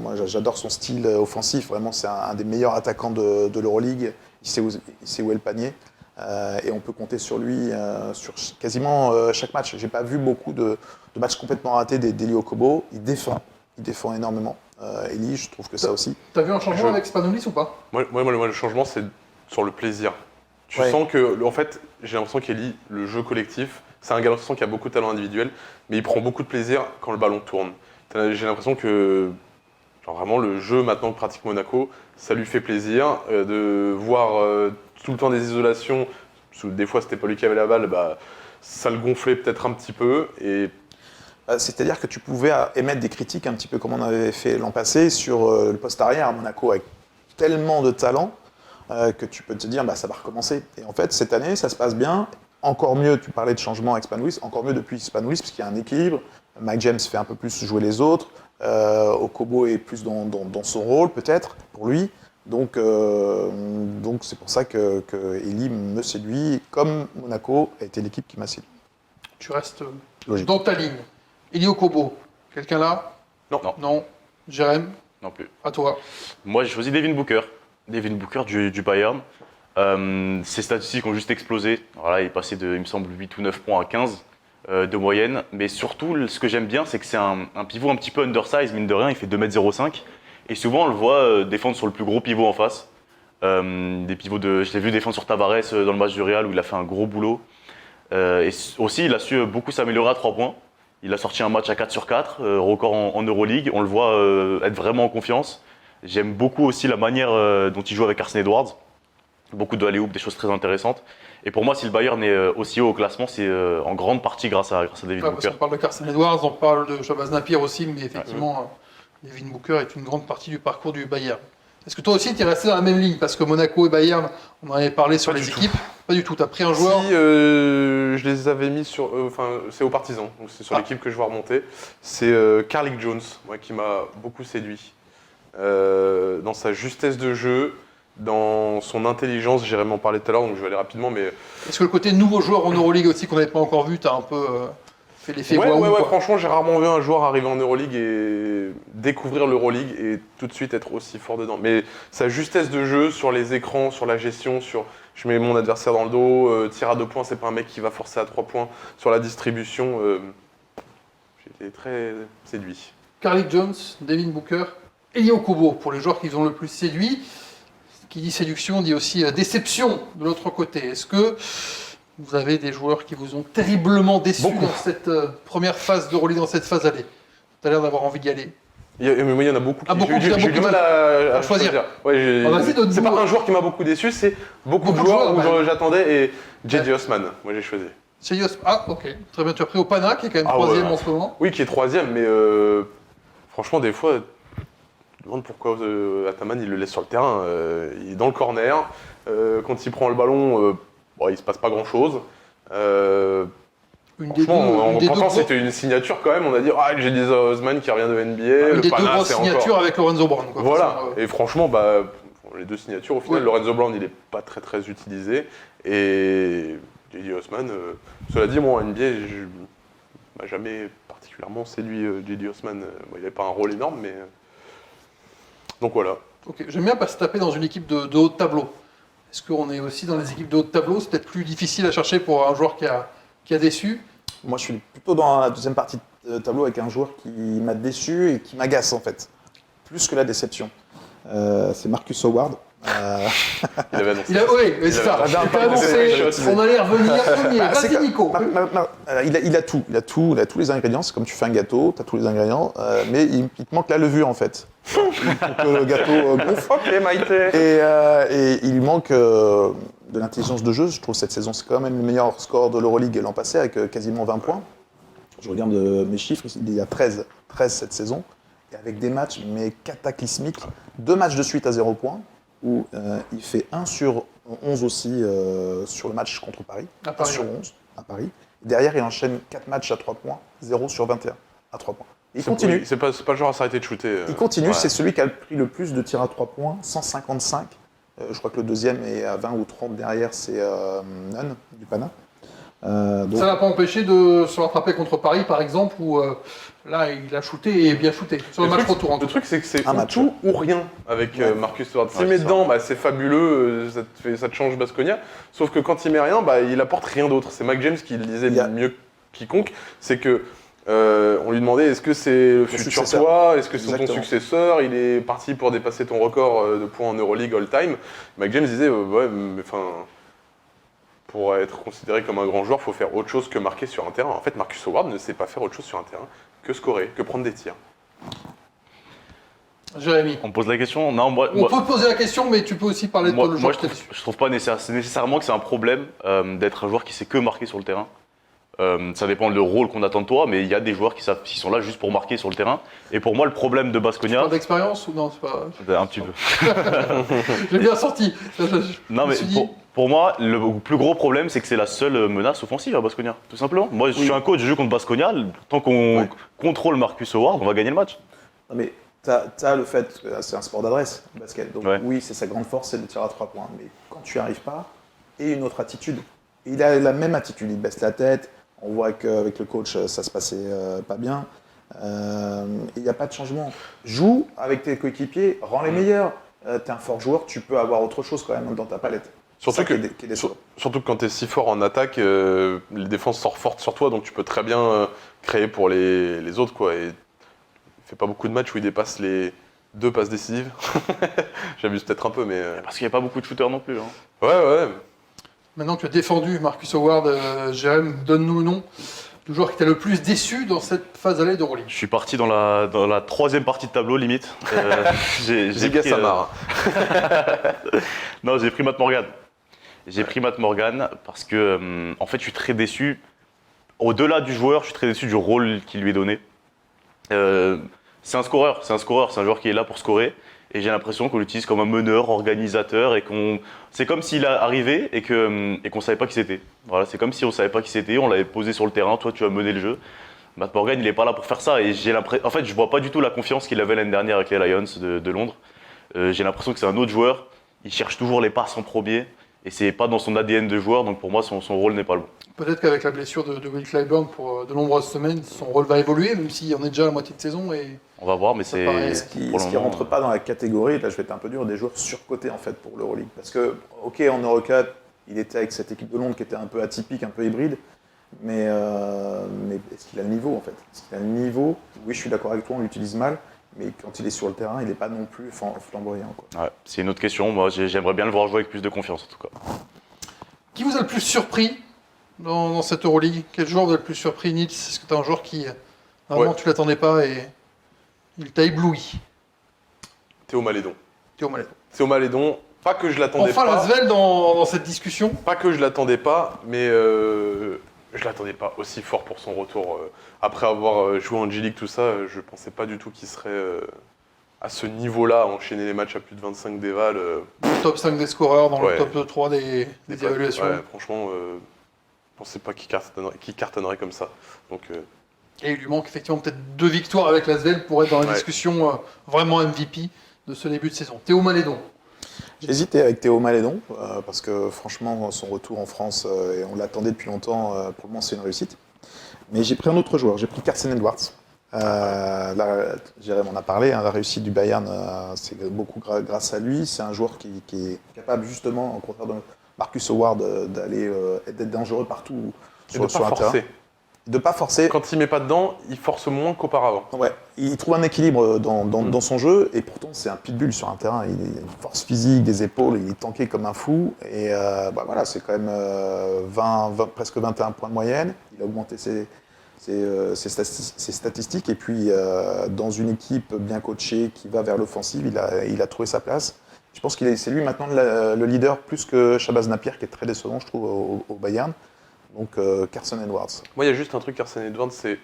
Moi, j'adore son style offensif. Vraiment, c'est un des meilleurs attaquants de l'Euroleague. Il sait où est le panier. Et on peut compter sur lui sur quasiment chaque match. J'ai pas vu beaucoup de matchs complètement ratés d'Eli Kobo. Il défend énormément. Eli, je trouve que ça aussi. T'as vu un changement avec Spanoulis ou pas? Moi, le changement, c'est sur le plaisir. Tu Ouais. sens que, en fait, j'ai l'impression qu'Eli, le jeu collectif, c'est un garçon qui a beaucoup de talent individuel, mais il prend beaucoup de plaisir quand le ballon tourne. J'ai l'impression que, vraiment, le jeu maintenant que pratique Monaco, ça lui fait plaisir de voir tout le temps des isolations. Parce que des fois, c'était pas lui qui avait la balle, ça le gonflait peut-être un petit peu. Et C'est-à-dire que tu pouvais émettre des critiques un petit peu comme on avait fait l'an passé sur le poste arrière à Monaco avec tellement de talent que tu peux te dire ça va recommencer. Et en fait, cette année, ça se passe bien. Encore mieux, tu parlais de changement avec Spanoulis, encore mieux depuis Spanoulis parce qu'il y a un équilibre. Mike James fait un peu plus jouer les autres. Okobo est plus dans son rôle peut-être pour lui. Donc c'est pour ça que Eli me séduit, comme Monaco a été l'équipe qui m'a séduit. Tu restes Logique. dans ta ligne. Elio Kobo, quelqu'un là? Non. Jérém, Non plus. à toi. Moi, j'ai choisi Devin Booker. Devin Booker du Bayern. Ses statistiques ont juste explosé. Voilà, il est passé de, il me semble, 8 ou 9 points à 15 de moyenne. Mais surtout, ce que j'aime bien, c'est que c'est un pivot un petit peu undersize, mine de rien. Il fait 2,05 m. Et souvent, on le voit défendre sur le plus gros pivot en face. Des pivots je l'ai vu défendre sur Tavares dans le match du Real où il a fait un gros boulot. Et aussi, il a su beaucoup s'améliorer à 3 points. Il a sorti un match à 4 sur 4, record en Euroleague. On le voit être vraiment en confiance. J'aime beaucoup aussi la manière dont il joue avec Carson Edwards. Beaucoup de alley-oop, des choses très intéressantes. Et pour moi, si le Bayern est aussi haut au classement, c'est en grande partie grâce à Devin Parce Booker. qu'on parle de Carson Edwards, on parle de Shabazz Napier aussi, mais effectivement, Devin Booker est une grande partie du parcours du Bayern. Est-ce que toi aussi, tu es resté dans la même ligne? Parce que Monaco et Bayern, on en avait parlé sur Pas les du tout. équipes. Pas du tout. Tu as pris un joueur. Si, je les avais mis sur. C'est aux Partisans, donc c'est sur Ah. l'équipe que je vois remonter. C'est Carlick Jones, qui m'a beaucoup séduit. Dans sa justesse de jeu, dans son intelligence, Jérémy en parlait tout à l'heure, donc je vais aller rapidement, mais. Est-ce que le côté nouveau joueur en Euroleague aussi, qu'on n'avait pas encore vu, tu as un peu fait l'effet waouh, quoi. Franchement, j'ai rarement vu un joueur arriver en Euroleague et découvrir l'Euroleague et tout de suite être aussi fort dedans. Mais sa justesse de jeu sur les écrans, sur la gestion, sur je mets mon adversaire dans le dos, tir à 2 points, c'est pas un mec qui va forcer à 3 points, sur la distribution, j'ai été très séduit. Carlick Jones, Devin Booker, Elio Kobo, pour les joueurs qui vous ont le plus séduit. Qui dit séduction dit aussi déception de l'autre côté. Est-ce que vous avez des joueurs qui vous ont terriblement déçu dans cette première phase d'Euroleague, dans cette phase allée? Tu as l'air d'avoir envie d'y aller. Mais moi, il y en a beaucoup qui il y a j'ai du beaucoup mal à choisir. Ouais, Ah bah, vas-y, donne-nous. c'est pas un joueur qui m'a beaucoup déçu, c'est beaucoup de Beaucoup de joueurs joueurs, où j'attendais et J.J. Osman, moi j'ai choisi. Ah, ok. Très bien, tu as pris Opana, qui est quand même Ah, troisième ouais. en ce moment. Oui, qui est troisième, mais franchement, des fois, me demande pourquoi Ataman il le laisse sur le terrain. Il est dans le corner. Quand il prend le ballon, il se passe pas grand chose. En pensant c'était une signature quand même, on a dit Jedisa Osman qui revient de NBA. Une des 2 grosses signatures avec Lorenzo Brown. Quoi, voilà, et franchement, les 2 signatures, au final, Lorenzo Brown il est pas très utilisé. Et J.D. Osman, cela dit, moi en NBA, je m'a jamais particulièrement séduit J.D. Osman. Il n'avait pas un rôle énorme, mais. Donc voilà. Ok, j'aime bien pas se taper dans une équipe de haut de tableau. Est-ce qu'on est aussi dans les équipes de haut de tableau? C'est peut-être plus difficile à chercher pour un joueur qui a déçu. Moi, je suis plutôt dans la deuxième partie de tableau avec un joueur qui m'a déçu et qui m'agace en fait, plus que la déception. C'est Marcus Howard. Il avait annoncé. Oui, c'est ça. On allait revenir premier. Vas-y, Nico. Il a tout. Il a tous les ingrédients. C'est comme tu fais un gâteau, tu as tous les ingrédients, mais il te manque la levure en fait. Pour que le gâteau gonfle. Ok, Maïté. Et il lui manque de l'intelligence de jeu. Je trouve cette saison, c'est quand même le meilleur score de l'Euroleague l'an passé avec quasiment 20 points. Je regarde mes chiffres, il y a 13 cette saison. Et avec des matchs mais cataclysmiques. 2 matchs de suite à 0 points. Où il fait 1 sur 11 aussi sur le match contre Paris. 1 sur 11 à Paris. Derrière, il enchaîne 4 matchs à 3 points, 0 sur 21 à 3 points. Il continue. C'est pas le genre à s'arrêter de shooter. Il continue, c'est celui qui a pris le plus de tirs à 3 points, 155. Je crois que le deuxième est à 20 ou 30 derrière, c'est Nunn du Pana. Donc... Ça ne l'a pas empêché de se rattraper contre Paris, par exemple, où là, il a shooté et bien shooté. Sur le match retour. Le truc, c'est que c'est tout ou rien avec Marcus Howard. S'il met dedans, c'est fabuleux, ça te change Baskonia. Sauf que quand il met rien, il apporte rien d'autre. C'est Mike James qui le disait mieux que quiconque. C'est que on lui demandait est-ce que c'est le futur toi, est-ce que c'est ton successeur, il est parti pour dépasser ton record de points en Euroleague all-time. Mike James disait pour être considéré comme un grand joueur, il faut faire autre chose que marquer sur un terrain. En fait, Marcus Howard ne sait pas faire autre chose sur un terrain que scorer, que prendre des tirs. Jérémy. On pose la question? Non, on peut poser la question, mais tu peux aussi parler de toi, le joueur. Je trouve pas nécessairement que c'est un problème d'être un joueur qui sait que marquer sur le terrain. Ça dépend du rôle qu'on attend de toi, mais il y a des joueurs qui sont là juste pour marquer sur le terrain. Et pour moi, le problème de Baskonia. Pas d'expérience ou non, c'est pas. Un petit peu. J'ai bien sorti. Non, mais pour moi, le plus gros problème, c'est que c'est la seule menace offensive à Baskonia, tout simplement. Moi, je suis un coach, je joue contre Baskonia. Tant qu'on contrôle Marcus Howard, on va gagner le match. Non, mais t'as le fait que c'est un sport d'adresse, le basket. Donc oui, c'est sa grande force, c'est de tirer à 3 points. Mais quand tu n'y arrives pas, et une autre attitude. Il a la même attitude, il baisse la tête. On voit qu'avec le coach, ça se passait pas bien. Il n'y a pas de changement. Joue avec tes coéquipiers, rends les meilleurs. Tu es un fort joueur, tu peux avoir autre chose quand même dans ta palette. Surtout que quand tu es si fort en attaque, les défenses sortent fortes sur toi, donc tu peux très bien créer pour les autres. Quoi. Et il ne fait pas beaucoup de matchs où il dépasse les 2 passes décisives. J'abuse peut-être un peu, mais... Parce qu'il n'y a pas beaucoup de shooters non plus. Hein. Ouais. Maintenant que tu as défendu Marcus Howard, Jérém, donne-nous le nom du joueur qui t'a le plus déçu dans cette phase allée d'Euroleague. Je suis parti dans la 3e partie de tableau, limite. Ziga Samar. Non, j'ai pris Matt Morgan. J'ai pris Matt Morgan parce que, en fait, je suis très déçu. Au-delà du joueur, je suis très déçu du rôle qui lui est donné. C'est un scoreur, c'est un joueur qui est là pour scorer. Et j'ai l'impression qu'on l'utilise comme un meneur, organisateur, et c'est comme s'il arrivait et qu'on savait pas qui c'était. Voilà, c'est comme si on savait pas qui c'était, on l'avait posé sur le terrain, toi tu as mené le jeu. Matt Morgan, il est pas là pour faire ça, et en fait, je vois pas du tout la confiance qu'il avait l'année dernière avec les Lions de Londres. J'ai l'impression que c'est un autre joueur, il cherche toujours les passes en premier, et c'est pas dans son ADN de joueur, donc pour moi, son rôle n'est pas le bon. Peut-être qu'avec la blessure de Will Clyburn pour de nombreuses semaines, son rôle va évoluer, même si on est déjà à la moitié de saison. On va voir, mais c'est... Est-ce qu'il ne rentre pas dans la catégorie, là je vais être un peu dur, des joueurs surcotés en fait pour l'Euroleague? Parce que, ok, en Eurocup, il était avec cette équipe de Londres qui était un peu atypique, un peu hybride, mais est-ce qu'il a le niveau en fait? Est-ce qu'il a le niveau? Oui, je suis d'accord avec toi, on l'utilise mal, mais quand il est sur le terrain, il n'est pas non plus flamboyant. Quoi. Ouais, c'est une autre question, moi j'aimerais bien le voir jouer avec plus de confiance en tout cas. Qui vous a le plus surpris dans cette Euroleague? Quel joueur vous a le plus surpris, Nils? Est-ce que tu as un joueur qui, vraiment, tu ne l'attendais pas et il t'a ébloui? Théo Malédon. Théo Malédon, pas que je l'attendais pas. Enfin, l'Asvel dans cette discussion. Pas que je l'attendais pas, mais je l'attendais pas aussi fort pour son retour. Après avoir joué en G-League, tout ça, je pensais pas du tout qu'il serait à ce niveau-là, enchaîner les matchs à plus de 25 déval. Top 5 des scoreurs dans Ouais. le top 3 des évaluations. Ouais, franchement, je pensais pas qu'il cartonnerait comme ça. Donc, Et il lui manque effectivement peut-être 2 victoires avec l'Asvel pour être dans la Ouais. discussion vraiment MVP de ce début de saison. Théo Malédon. J'ai hésité avec Théo Malédon, parce que franchement, son retour en France, et on l'attendait depuis longtemps, pour le moment c'est une réussite. Mais j'ai pris un autre joueur, j'ai pris Carson Edwards. Là, Jérém en a parlé, hein, la réussite du Bayern, c'est beaucoup grâce à lui. C'est un joueur qui est capable justement, au contraire de Marcus Howard, d'être dangereux partout et de pas sur un terrain. forcer. De pas forcer. Quand il met pas dedans, il force moins qu'auparavant. Ouais, il trouve un équilibre dans son jeu et pourtant c'est un pitbull sur un terrain. Il a une force physique, des épaules, il est tanké comme un fou. Et voilà, c'est quand même presque 21 points de moyenne. Il a augmenté ses statistiques et puis dans une équipe bien coachée qui va vers l'offensive, il a trouvé sa place. Je pense que c'est lui maintenant le leader plus que Shabazz Napier qui est très décevant je trouve au Bayern. Donc Carson Edwards. Moi, il y a juste un truc, Carson Edwards, c'est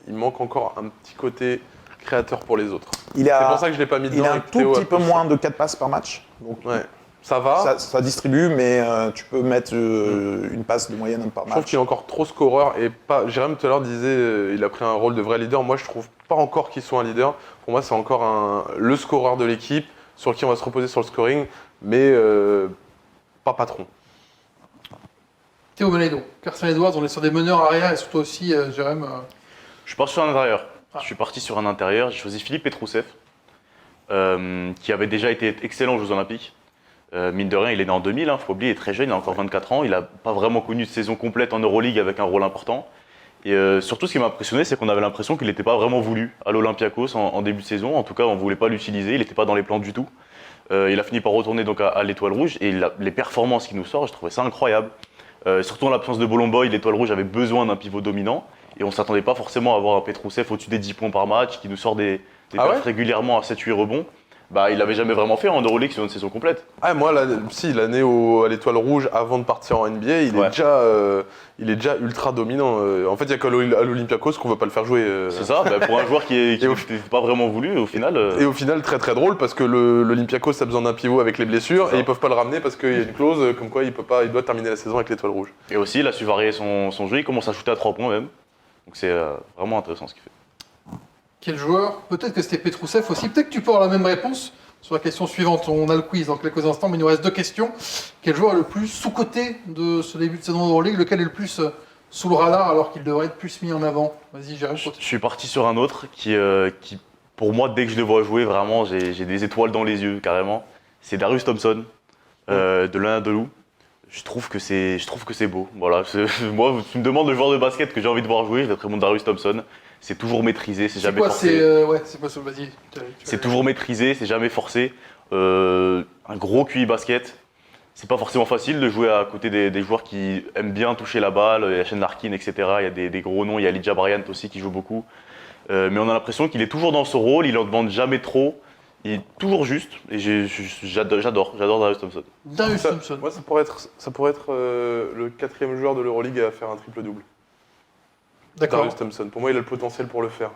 il manque encore un petit côté créateur pour les autres. C'est pour ça que je l'ai pas mis dedans. Il a un et que tout Théo a petit peu plus moins de 4 passes par match. Donc Ouais, ça va. ça distribue, mais tu peux mettre une passe de moyenne par Je trouve match. qu'il est encore trop scoreur et pas. Jérém tout à l'heure disait il a pris un rôle de vrai leader. Moi, je trouve pas encore qu'il soit un leader. Pour moi, c'est encore le scoreur de l'équipe sur qui on va se reposer sur le scoring, mais pas patron. Théo Malédon. Carson Edwards, on est sur des meneurs arrière et surtout aussi, Jérém. Je pars sur un intérieur. Ah. Je suis parti sur un intérieur. J'ai choisi Philippe Petrousev, qui avait déjà été excellent aux Jeux Olympiques. Mine de rien, il est né en 2000, il faut oublier, il est très jeune, il a encore 24 ans. Il n'a pas vraiment connu de saison complète en Euroleague avec un rôle important. Et surtout, ce qui m'a impressionné, c'est qu'on avait l'impression qu'il n'était pas vraiment voulu à l'Olympiakos en début de saison. En tout cas, on ne voulait pas l'utiliser, il n'était pas dans les plans du tout. Il a fini par retourner donc à l'Étoile Rouge et les performances qu'il nous sort, je trouvais ça incroyable. Surtout en l'absence de Bolomboy, l'Étoile Rouge avait besoin d'un pivot dominant et on ne s'attendait pas forcément à avoir un Petrousev au-dessus des 10 points par match qui nous sort des perfs régulièrement à 7-8 rebonds. Bah, il l'avait jamais vraiment fait en Euroleague sur une saison complète. Ah, moi, l'année à l'Étoile Rouge, avant de partir en NBA, il est déjà ultra dominant. En fait, il n'y a qu'à l'Olympiakos qu'on ne veut pas le faire jouer. C'est ça, pour un joueur qui n'était pas vraiment voulu, au final. Et au final, très très drôle parce que l'Olympiakos a besoin d'un pivot avec les blessures et ils peuvent pas le ramener parce qu'il y a une clause comme quoi il doit terminer la saison avec l'Étoile Rouge. Et aussi, il a su varier son jeu, il commence à shooter à 3 points même. Donc c'est vraiment intéressant ce qu'il fait. Quel joueur? Peut-être que c'était Petrousev aussi. Peut-être que tu peux avoir la même réponse sur la question suivante. On a le quiz dans quelques instants, mais il nous reste 2 questions. Quel joueur est le plus sous-coté de ce début de saison d'Euroleague? Lequel est le plus sous le radar alors qu'il devrait être plus mis en avant? Vas-y, Jérém. Je suis parti sur un autre qui, pour moi, dès que je le vois jouer, vraiment, j'ai des étoiles dans les yeux, carrément. C'est Darius Thompson, de l'Anadolu. Je trouve que c'est beau. Voilà. Moi, tu me demandes le joueur de basket que j'ai envie de voir jouer, je vais te répondre Darius Thompson. C'est toujours maîtrisé, c'est jamais forcé. C'est quoi ce vas-y. C'est toujours maîtrisé, c'est jamais forcé. Un gros QI basket. C'est pas forcément facile de jouer à côté des joueurs qui aiment bien toucher la balle. Il y a Shane Larkin, etc. Il y a des gros noms. Il y a Elijah Bryant aussi qui joue beaucoup. Mais on a l'impression qu'il est toujours dans ce rôle. Il en demande jamais trop. Il est toujours juste. Et j'adore Darius Thompson. Darius Thompson. Moi, ça pourrait être le 4e joueur de l'Euroleague à faire un triple-double. D'accord. Darius Thompson. Pour moi, il a le potentiel pour le faire.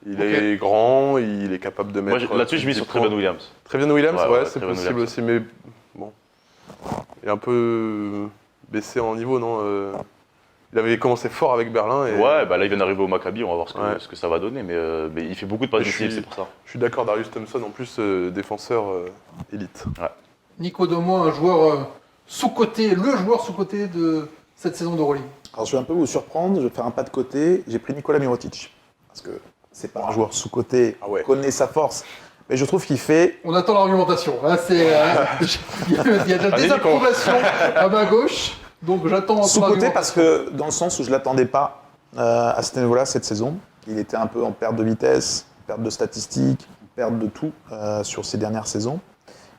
Il est grand, il est capable de mettre. Moi, là-dessus, je mise sur Trevion Williams. Trevion Williams, Ouais, c'est Trevion possible Williams. aussi, mais bon. Il est un peu baissé en niveau, non Il avait commencé fort avec Berlin. Et... Ouais, là, il vient d'arriver au Maccabi, on va voir ce que ça va donner. Mais il fait beaucoup de passes Mais décisives, c'est pour ça. Je suis d'accord, Darius Thompson, en plus, défenseur élite. Ouais. Nico Domo, un joueur sous-coté, le joueur sous-coté de cette saison d'Euroleague. Alors je vais un peu vous surprendre, je vais faire un pas de côté. J'ai pris Nikola Mirotic. Parce que c'est pas un joueur sous-coté, Ah ouais. connaît sa force. Mais je trouve qu'il fait. On attend l'argumentation. Là, il y a de la désapprobation à ma gauche. Donc j'attends ton Sous-coté argumentation. parce que dans le sens où je ne l'attendais pas à ce niveau-là cette saison. Il était un peu en perte de vitesse, perte de statistiques, perte de tout sur ces dernières saisons.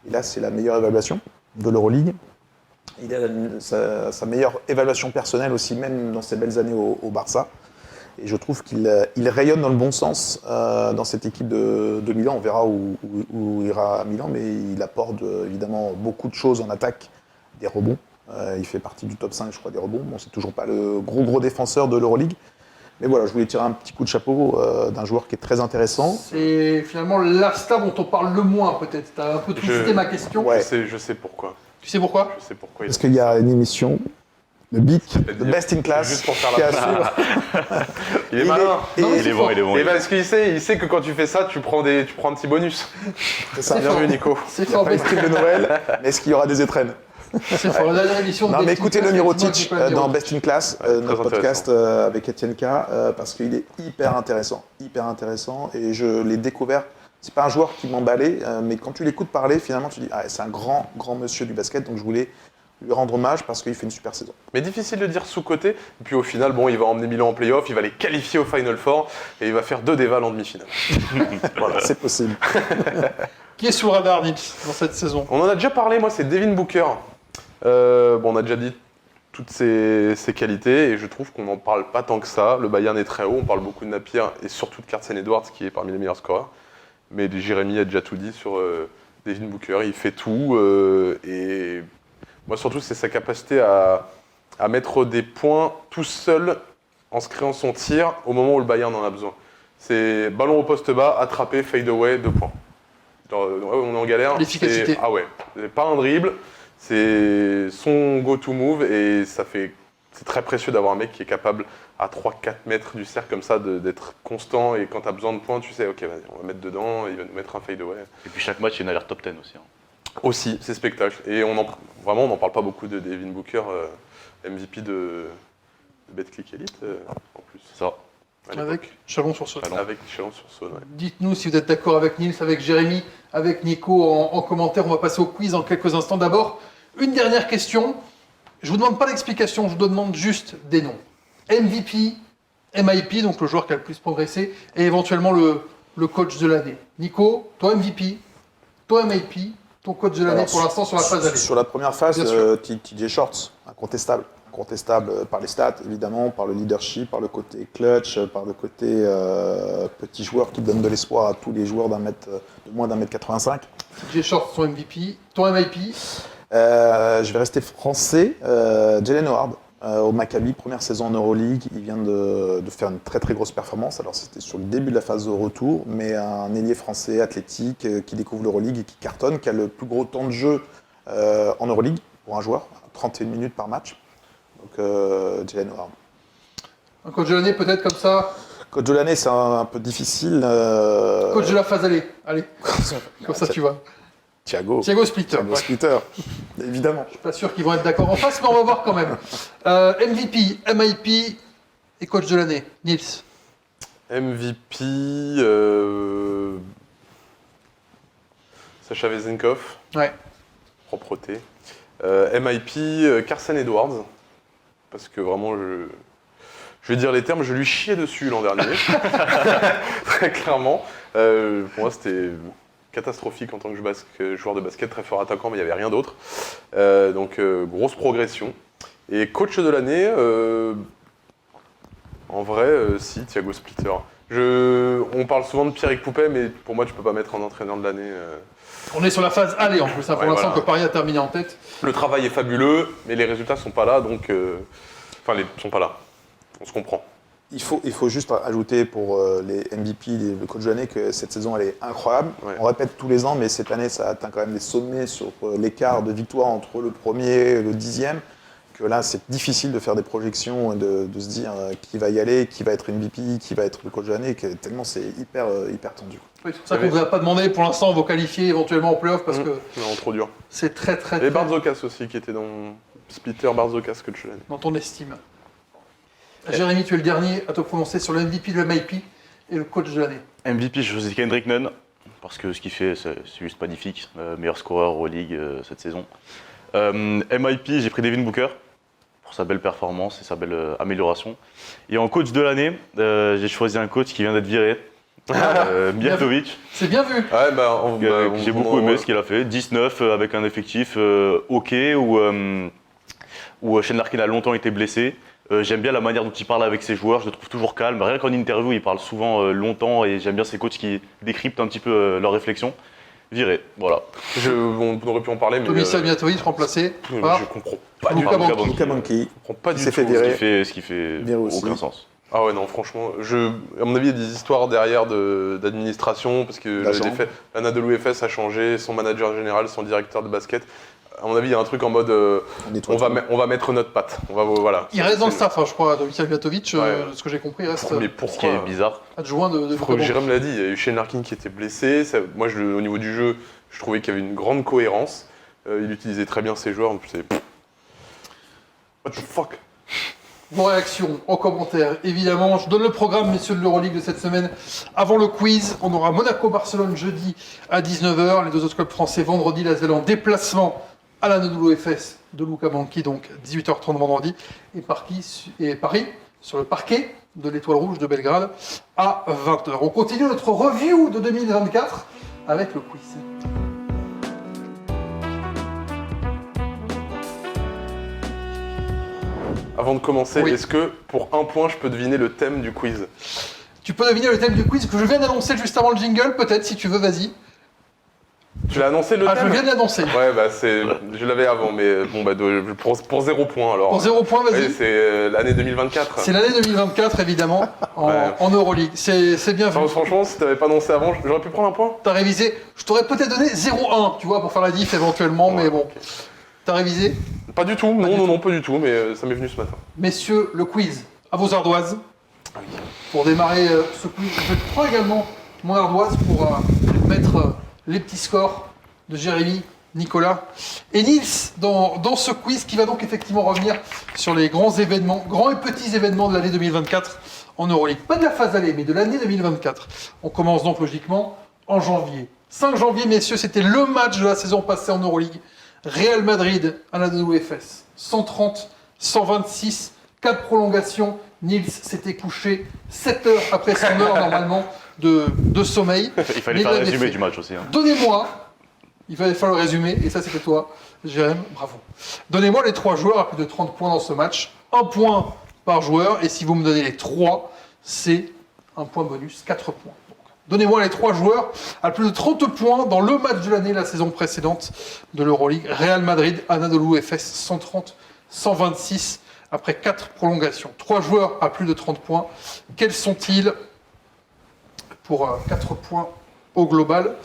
Et là, c'est la meilleure évaluation de l'Euroleague. Il a sa meilleure évaluation personnelle aussi, même dans ses belles années au Barça. Et je trouve qu'il rayonne dans le bon sens dans cette équipe de Milan. On verra où il ira à Milan, mais il apporte évidemment beaucoup de choses en attaque, des rebonds. Il fait partie du top 5, je crois, des rebonds. Bon, c'est toujours pas le gros défenseur de l'Euroleague. Mais voilà, je voulais tirer un petit coup de chapeau d'un joueur qui est très intéressant. C'est finalement la star dont on parle le moins, peut-être. Tu as un peu twisté ma question. Ouais. Je sais pourquoi. Tu sais pourquoi? Je sais pourquoi. Parce qu'il y a une émission, le BIC, The Best in Class, Juste pour faire qui la est à suivre. Il est malin. Il est bon, il est bon. Et parce qu'il sait que quand tu fais ça, tu prends un petit bonus. C'est ça. Bien vu, Nico. C'est Il n'y a fort. pas une stream de Noël, mais est-ce qu'il y aura des étrennes? C'est fort. La dernière émission de Non, mais Best in écoutez Class, le effectivement, Mirotic tu peux le dire. dans Best in Class, Ouais, notre très podcast avec Etienne K, parce qu'il est hyper intéressant, et je l'ai découvert. C'est pas un joueur qui m'emballait, mais quand tu l'écoutes parler, finalement, tu dis ah, c'est un grand monsieur du basket, donc je voulais lui rendre hommage parce qu'il fait une super saison. Mais difficile de dire sous-côté. Et puis au final, bon, il va emmener Milan en play-off, il va les qualifier au Final Four et il va faire 2 dévals en demi-finale. Voilà, c'est possible. Qui est sous le radar, Nils, dans cette saison? On en a déjà parlé, moi, c'est Devin Booker. On a déjà dit toutes ses qualités et je trouve qu'on n'en parle pas tant que ça. Le Bayern est très haut, on parle beaucoup de Napier et surtout de Carson Edwards qui est parmi les meilleurs scoreurs. Mais Jérémy a déjà tout dit sur Devin Booker, il fait tout et moi surtout c'est sa capacité à mettre des points tout seul en se créant son tir au moment où le Bayern en a besoin. C'est ballon au poste bas, attrapé, fade away, 2 points. On est en galère. L'efficacité. Ah ouais, c'est pas un dribble, c'est son go-to move et c'est très précieux d'avoir un mec qui est capable à 3-4 mètres du cercle comme ça d'être constant et quand tu as besoin de points, tu sais, ok, vas-y, on va mettre dedans, il va nous mettre un fade away. Et puis chaque match, il y a une alerte top 10 aussi. Aussi, c'est spectacle. Et on n'en parle pas beaucoup de Devin Booker, MVP de BetClick Elite en plus. C'est ça. Avec Chalon-sur-Saône. Avec Chalon-sur-Saône, ouais. Dites-nous si vous êtes d'accord avec Nils, avec Jérémy, avec Nico en commentaire. On va passer au quiz en quelques instants. D'abord, une dernière question. Je vous demande pas d'explication, je vous demande juste des noms. MVP, MIP, donc le joueur qui a le plus progressé, et éventuellement le coach de l'année. Nico, toi MVP, toi MIP, ton coach de l'année pour l'instant sur la phase aller. Sur la première phase, Bien sûr. TJ Shorts, incontestable. Incontestable par les stats, évidemment, par le leadership, par le côté clutch, par le côté petit joueur qui donne de l'espoir à tous les joueurs de moins d'1 mètre 85. TJ Shorts, ton MVP, ton MIP. Je vais rester français. Jalen Howard, au Maccabi, première saison en Euroleague. Il vient de faire une très très grosse performance. Alors c'était sur le début de la phase de retour, mais un ailier français athlétique qui découvre l'Euroleague et qui cartonne, qui a le plus gros temps de jeu en Euroleague pour un joueur, 31 minutes par match. Donc Jalen Howard. Un coach de l'année peut-être comme ça. Coach de l'année, c'est un peu difficile. Coach de la phase aller. Allez, comme ça tu vois. Thiago Splitter. Thiago Ouais. Splitter, évidemment. Je suis pas sûr qu'ils vont être d'accord en face, mais on va voir quand même. MVP, MIP et coach de l'année. Nils. MVP, Sacha Vezenkov, Ouais. propreté. MIP, Carson Edwards, parce que vraiment, je vais dire les termes, je lui chiais dessus l'an dernier, très clairement. Pour moi, c'était catastrophique en tant que joueur de basket, très fort attaquant, mais il n'y avait rien d'autre. Donc, grosse progression. Et coach de l'année, en vrai, si, Thiago Splitter. On parle souvent de Pierrick Poupet, mais pour moi, tu peux pas mettre un entraîneur de l'année. On est sur la phase aller en plus, hein, pour Ouais, l'instant voilà. que Paris a terminé en tête. Le travail est fabuleux, mais les résultats sont pas là, donc... sont pas là. On se comprend. Il faut juste ajouter pour les MVP, le coach de l'année, que cette saison elle est incroyable. Ouais. On répète tous les ans, mais cette année ça atteint quand même des sommets sur l'écart de victoire entre le premier et le 10e. Que là c'est difficile de faire des projections et de se dire qui va y aller, qui va être MVP, qui va être le coach de l'année, tellement c'est hyper tendu. Oui, c'est pour ça qu'on ne vous a pas demandé pour l'instant vos qualifiés éventuellement en playoff parce que Non, trop dur. c'est très Et Barzokas aussi, qui était dans Splitter, Barzokas, coach de l'année. dans ton estime. Jérémy, tu es le dernier à te prononcer sur le MVP, le MIP et le coach de l'année. MVP, je choisis Kendrick Nunn, parce que ce qu'il fait, c'est juste magnifique. Meilleur scoreur Euroleague cette saison. MIP, j'ai pris Devin Booker, pour sa belle performance et sa belle amélioration. Et en coach de l'année, j'ai choisi un coach qui vient d'être viré, Mijatovic. C'est bien vu. Ouais, J'ai beaucoup aimé ce qu'il a fait. 19 avec un effectif OK, où Shane Larkin a longtemps été blessé. J'aime bien la manière dont il parle avec ses joueurs, je le trouve toujours calme. Rien qu'en interview, il parle souvent longtemps et j'aime bien ces coachs qui décryptent un petit peu leurs réflexions. Viré, voilà. On aurait pu en parler, mais... Tomislav Mijatovic remplacé par je comprends pas du Luka tout. Banki. Luka Banki, Je comprends pas il du s'est tout. fait virer. Ce qui fait Viré aussi. aucun sens. Ah ouais, non, franchement, à mon avis, il y a des histoires derrière d'administration, parce que l'Anadolu FS a changé, son manager général, son directeur de basket. À mon avis, il y a un truc en mode on va mettre notre patte. Voilà. Il reste dans le staff, je crois, de Mikhail Gatovic, ce que j'ai compris, il reste Mais pourquoi Ce qui est bizarre. adjoint de Jérôme l'a dit, il y a eu Shane Larkin qui était blessé. Moi, au niveau du jeu, je trouvais qu'il y avait une grande cohérence. Il utilisait très bien ses joueurs. Donc what the fuck? Vos réactions en commentaire, évidemment. Je donne le programme, messieurs de l'Euroleague de cette semaine. Avant le quiz, on aura Monaco-Barcelone jeudi à 19h. Les 2 autres clubs français vendredi, l'ASVEL en déplacement à l'Anadolu FS de Luca Banchi, donc 18h30 vendredi. Et Paris sur le parquet de l'Étoile Rouge de Belgrade à 20h. On continue notre review de 2024 avec le quiz. Avant de commencer, Oui. est-ce que pour un point, je peux deviner le thème du quiz? Tu peux deviner le thème du quiz que je viens d'annoncer juste avant le jingle, peut-être si tu veux, vas-y. Tu l'as annoncé le thème? Je viens de l'annoncer. Ouais, je l'avais avant, mais bon, pour 0 point alors. Pour 0 point, vas-y. Oui, c'est l'année 2024. C'est l'année 2024, évidemment, en Euroleague. C'est bien vu. Enfin, franchement, si t'avais pas annoncé avant, j'aurais pu prendre un point? T'as révisé. Je t'aurais peut-être donné 0,1, tu vois, pour faire la diff éventuellement, mais bon. Ok. T'as révisé? Pas du tout, non, pas du tout, mais ça m'est venu ce matin. Messieurs, le quiz à vos ardoises. Pour démarrer ce quiz, je prends également mon ardoise pour mettre les petits scores de Jérémy, Nicolas et Nils dans ce quiz qui va donc effectivement revenir sur les grands et petits événements de l'année 2024 en Euroleague. Pas de la phase allée, mais de l'année 2024. On commence donc logiquement en janvier. 5 janvier, messieurs, c'était le match de la saison passée en Euroleague. Real Madrid, Anadolu Efes, 130-126, 4 prolongations. Nils s'était couché 7 heures après son heure normalement de sommeil. Il fallait faire le résumé du match aussi. Hein. Donnez-moi, il fallait faire le résumé, et ça c'était toi, Jérém, bravo. Donnez-moi les 3 joueurs à plus de 30 points dans ce match, 1 point par joueur, et si vous me donnez les 3, c'est un point bonus, 4 points. Donnez-moi les 3 joueurs à plus de 30 points dans le match de l'année, la saison précédente de l'Euroleague. Real Madrid, Anadolu Efes, 130-126 après 4 prolongations. 3 joueurs à plus de 30 points. Quels sont-ils pour 4 points au global?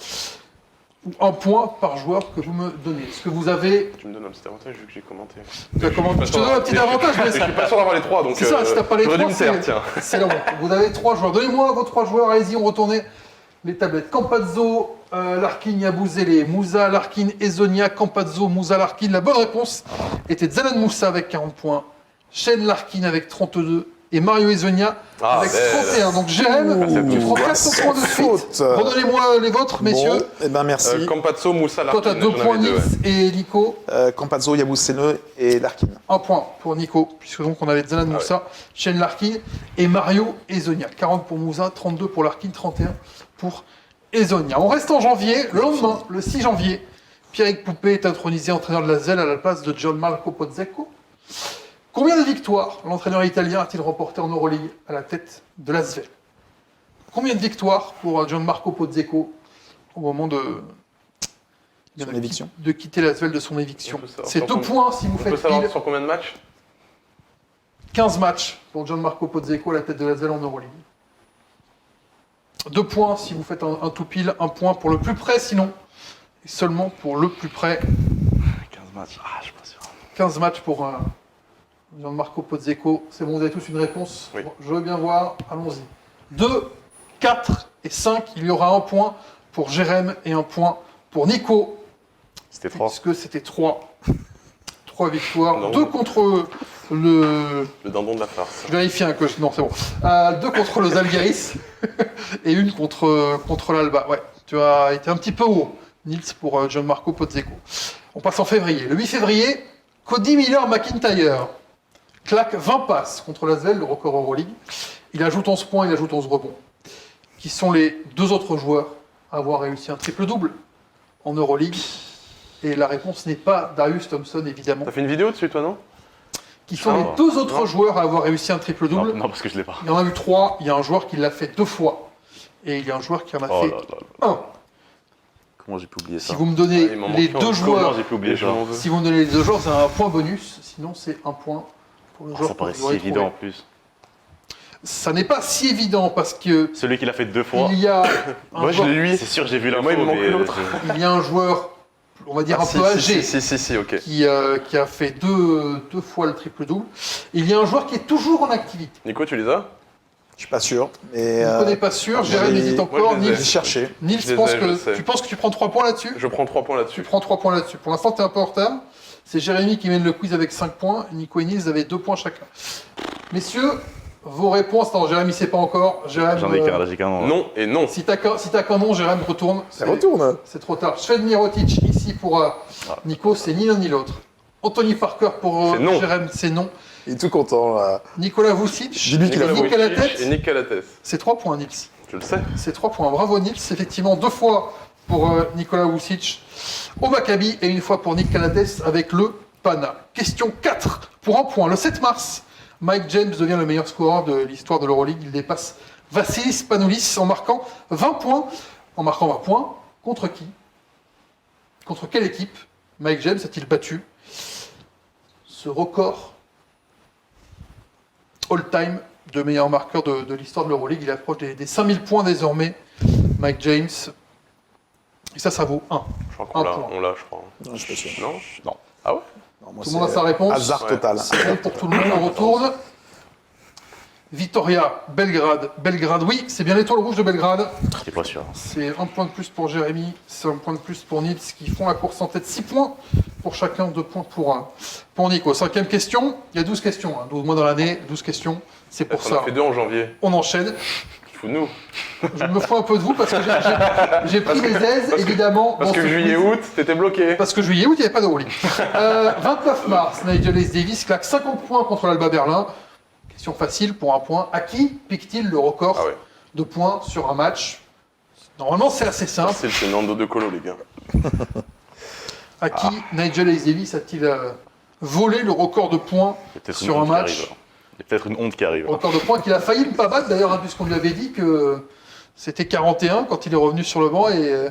Ou 1 point par joueur que vous me donnez. Est-ce que vous avez... Tu me donnes un petit avantage vu que j'ai commenté. Je te donne un petit avantage, mais Je suis pas sûr d'avoir les 3, donc c'est ça, si t'as pas les j'aurais dû 3, me taire, tiens. c'est la honte. Vous avez 3 joueurs. Donnez-moi vos 3 joueurs. Allez-y, on retourne les tablettes. Campazzo, Larkin, Yabouzélé, Moussa, Larkin, Ezonia, Campazzo, Moussa, Larkin. La bonne réponse était Zalan Moussa avec 40 points, Shane Larkin avec 32 et Mario Ezonia avec 31. Donc Jérém, tu prends 4 points de suite. Redonnez-moi les vôtres, messieurs. Bon, eh ben merci. Campazzo, Moussa, Larkin. Toi, tu as 2 j'en points, avais deux, Nils et Nico. Campazzo, Yabusele et Larkin. 1 point pour Nico, puisque donc on avait Zalan Moussa, Shane Larkin et Mario Ezonia. 40 pour Moussa, 32 pour Larkin, 31 pour Ezonia. On reste en janvier, le lendemain, le 6 janvier. Pierrick Poupé est intronisé entraîneur de la ZEL à la place de Gianmarco Pozzecco. Combien de victoires l'entraîneur italien a-t-il remporté en Euroleague à la tête de la ZEL? Combien de victoires pour Gianmarco Pozzecco au moment de Son éviction. de quitter la ZEL de son éviction? On peut savoir C'est sur 2 combien- points si vous On peut faites savoir pile. sur combien de matchs? 15 matchs pour Gianmarco Pozzecco à la tête de la ZEL en Euroleague. 2 points si vous faites un tout pile, 1 point pour le plus près sinon. Et seulement pour le plus près, 15 matchs. Ah, je suis pas sûr. 15 matchs pour Gianmarco Pozzecco. C'est bon, vous avez tous une réponse? Oui. Bon, je veux bien voir, allons-y. 2, 4 et 5, il y aura 1 point pour Jérém et 1 point pour Nico. C'était 3. Puisque c'était 3 victoires. Non. 2 contre le... Le dindon de la farce. Je vérifie un coach. Non, c'est bon. 2 contre le Zalgiris et 1 contre l'Alba. Ouais, tu as été un petit peu haut, Nils, pour Gianmarco Pozzecco. On passe en février. Le 8 février, Cody Miller-McIntyre claque 20 passes contre l'Asvel, le record Euroleague. Il ajoute 11 points, il ajoute 11 rebonds. Qui sont les 2 autres joueurs à avoir réussi un triple-double en Euroleague? Et la réponse n'est pas Darius Thompson, évidemment. T'as fait une vidéo dessus, toi, non? Qui sont Non. les 2 autres Non. joueurs à avoir réussi un triple-double? Non, parce que je l'ai pas. Il y en a eu 3, il y a un joueur qui l'a fait 2 fois. Et il y a un joueur qui en a Oh fait là là là. 1. Comment j'ai pu oublier ça? Si vous me donnez Ah, il m'en les manque un. 2 Comment joueurs, j'ai pu oublier ça? si vous me donnez les 2 joueurs, c'est un point bonus. Sinon, c'est 1 point pour le Ah, joueur ça que paraît vous si aurez évident en trouvé. plus. Ça n'est pas si évident parce que Celui qui l'a fait 2 fois. il y a un Moi, je joueur, l'ai lui. C'est sûr, j'ai vu Et l'info. moi, il me manque mais, l'autre. il y a un joueur, on va dire un peu âgé, Si, ok. qui a fait deux fois le triple-double. Il y a un joueur qui est toujours en activité. Nico, tu les as? Je suis pas sûr, mais On n'est pas sûr, Jérém j'ai- hésite moi, encore. je les ai. j'ai Nils, cherché. Nils Je les pense ai, je sais. tu penses que tu prends 3 points là-dessus? Je prends 3 points Tu là-dessus. prends 3 points là-dessus. Pour l'instant, tu es un peu en retard. C'est Jérémy qui mène le quiz avec 5 points. Nico et Nils avaient 2 points chacun. Messieurs, vos réponses. Non, Jérémy, c'est pas encore. Jérém, J'en ai qu'un, là, j'ai qu'un. Ouais. Non et non. Si t'as qu'un nom, Jérém, retourne. Ça retourne. C'est trop tard. Sven Mirotic, ici pour Nico, c'est ni l'un ni l'autre. Anthony Parker pour C'est non. Jérém, c'est non. Il est tout content, là. Nicolas Vucic, Dis-lui qu'il a Nicolas Nick à la Vujicic tête. et Nick Calates. C'est 3 points, Nils. Tu le sais. C'est 3 points. Bravo, Nils. Effectivement, 2 fois pour Nicolas Vucic au Maccabi et 1 fois pour Nick Calates avec le Pana. Question 4 pour 1 point. Le 7 mars, Mike James devient le meilleur scoreur de l'histoire de l'Euroleague. Il dépasse Vassilis Panoulis en marquant 20 points. En marquant 20 points, contre qui? Contre quelle équipe Mike James a-t-il battu ce record all-time de meilleur marqueur de l'histoire de l'Euroleague? Il approche des 5000 points désormais, Mike James. Et ça vaut 1. Je crois qu'on Un l'a, point. on l'a, je crois. Non, je suis pas sûr. Non? Non. Ah ouais? Non, moi, Tout le monde a sa réponse. Hasard Ouais. total. C'est bon pour tout le monde, on retourne. Vitoria, Belgrade. Belgrade, oui, c'est bien l'étoile rouge de Belgrade. J'étais pas sûr. C'est 1 point de plus pour Jérémy, c'est 1 point de plus pour Nils qui font la course en tête. 6 points pour chacun, 2 points pour Nico. 5e question, il y a 12 questions, 12 mois dans l'année, 12 questions, c'est pour On ça. a fait 2 en janvier. On enchaîne. Fous-nous. Je me fous un peu de vous parce que j'ai pris les aises, évidemment. Parce dans que ce quiz. juillet-août, t'étais bloqué. Parce que juillet-août, il n'y avait pas de Euroleague. 29 mars, Nigel Hayes Davis claque 50 points contre l'Alba Berlin. Question facile pour 1 point. À qui pique-t-il le record Ah ouais. de points sur un match? Normalement, c'est assez simple. C'est Nando De Colo, les gars. À qui Nigel Hayes Davis a-t-il volé le record de points Il y a peut-être sur une un honte qui match? arrive. Il y a peut-être une honte qui arrive. Record de points qu'il a failli ne pas battre d'ailleurs, puisqu'on lui avait dit que c'était 41 quand il est revenu sur le banc et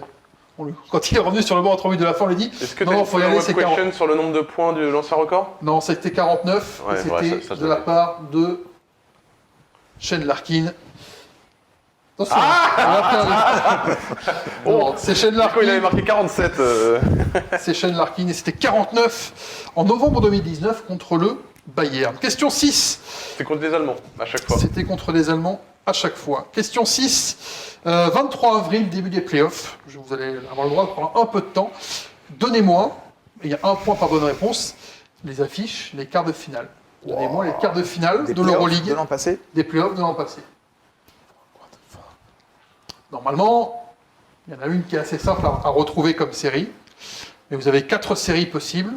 quand il est revenu sur le banc à 3 minutes de la fin, on lui dit Est-ce que non, t'as non, une faut y aller, web c'est 40. question sur le nombre de points de l'ancien record? Non, c'était 49 Ouais, et c'était ouais, ça de la devait. part de Shane Larkin. Attention, non, c'est Shane Nico, il avait Larkin. marqué 47. C'est Shane Larkin et c'était 49 en novembre 2019 contre le Bayern. Question 6. C'est contre les Allemands, à chaque fois. C'était contre les Allemands à chaque fois. Question 6. 23 avril, début des playoffs. Vous allez avoir le droit de prendre un peu de temps. Donnez-moi, il y a 1 point par bonne réponse, les affiches, les quarts de finale. Donnez-moi les quarts de finale Des de playoffs l'Euroleague, de l'an passé. des playoffs de l'an passé. Normalement, il y en a une qui est assez simple à retrouver comme série, mais vous avez 4 séries possibles.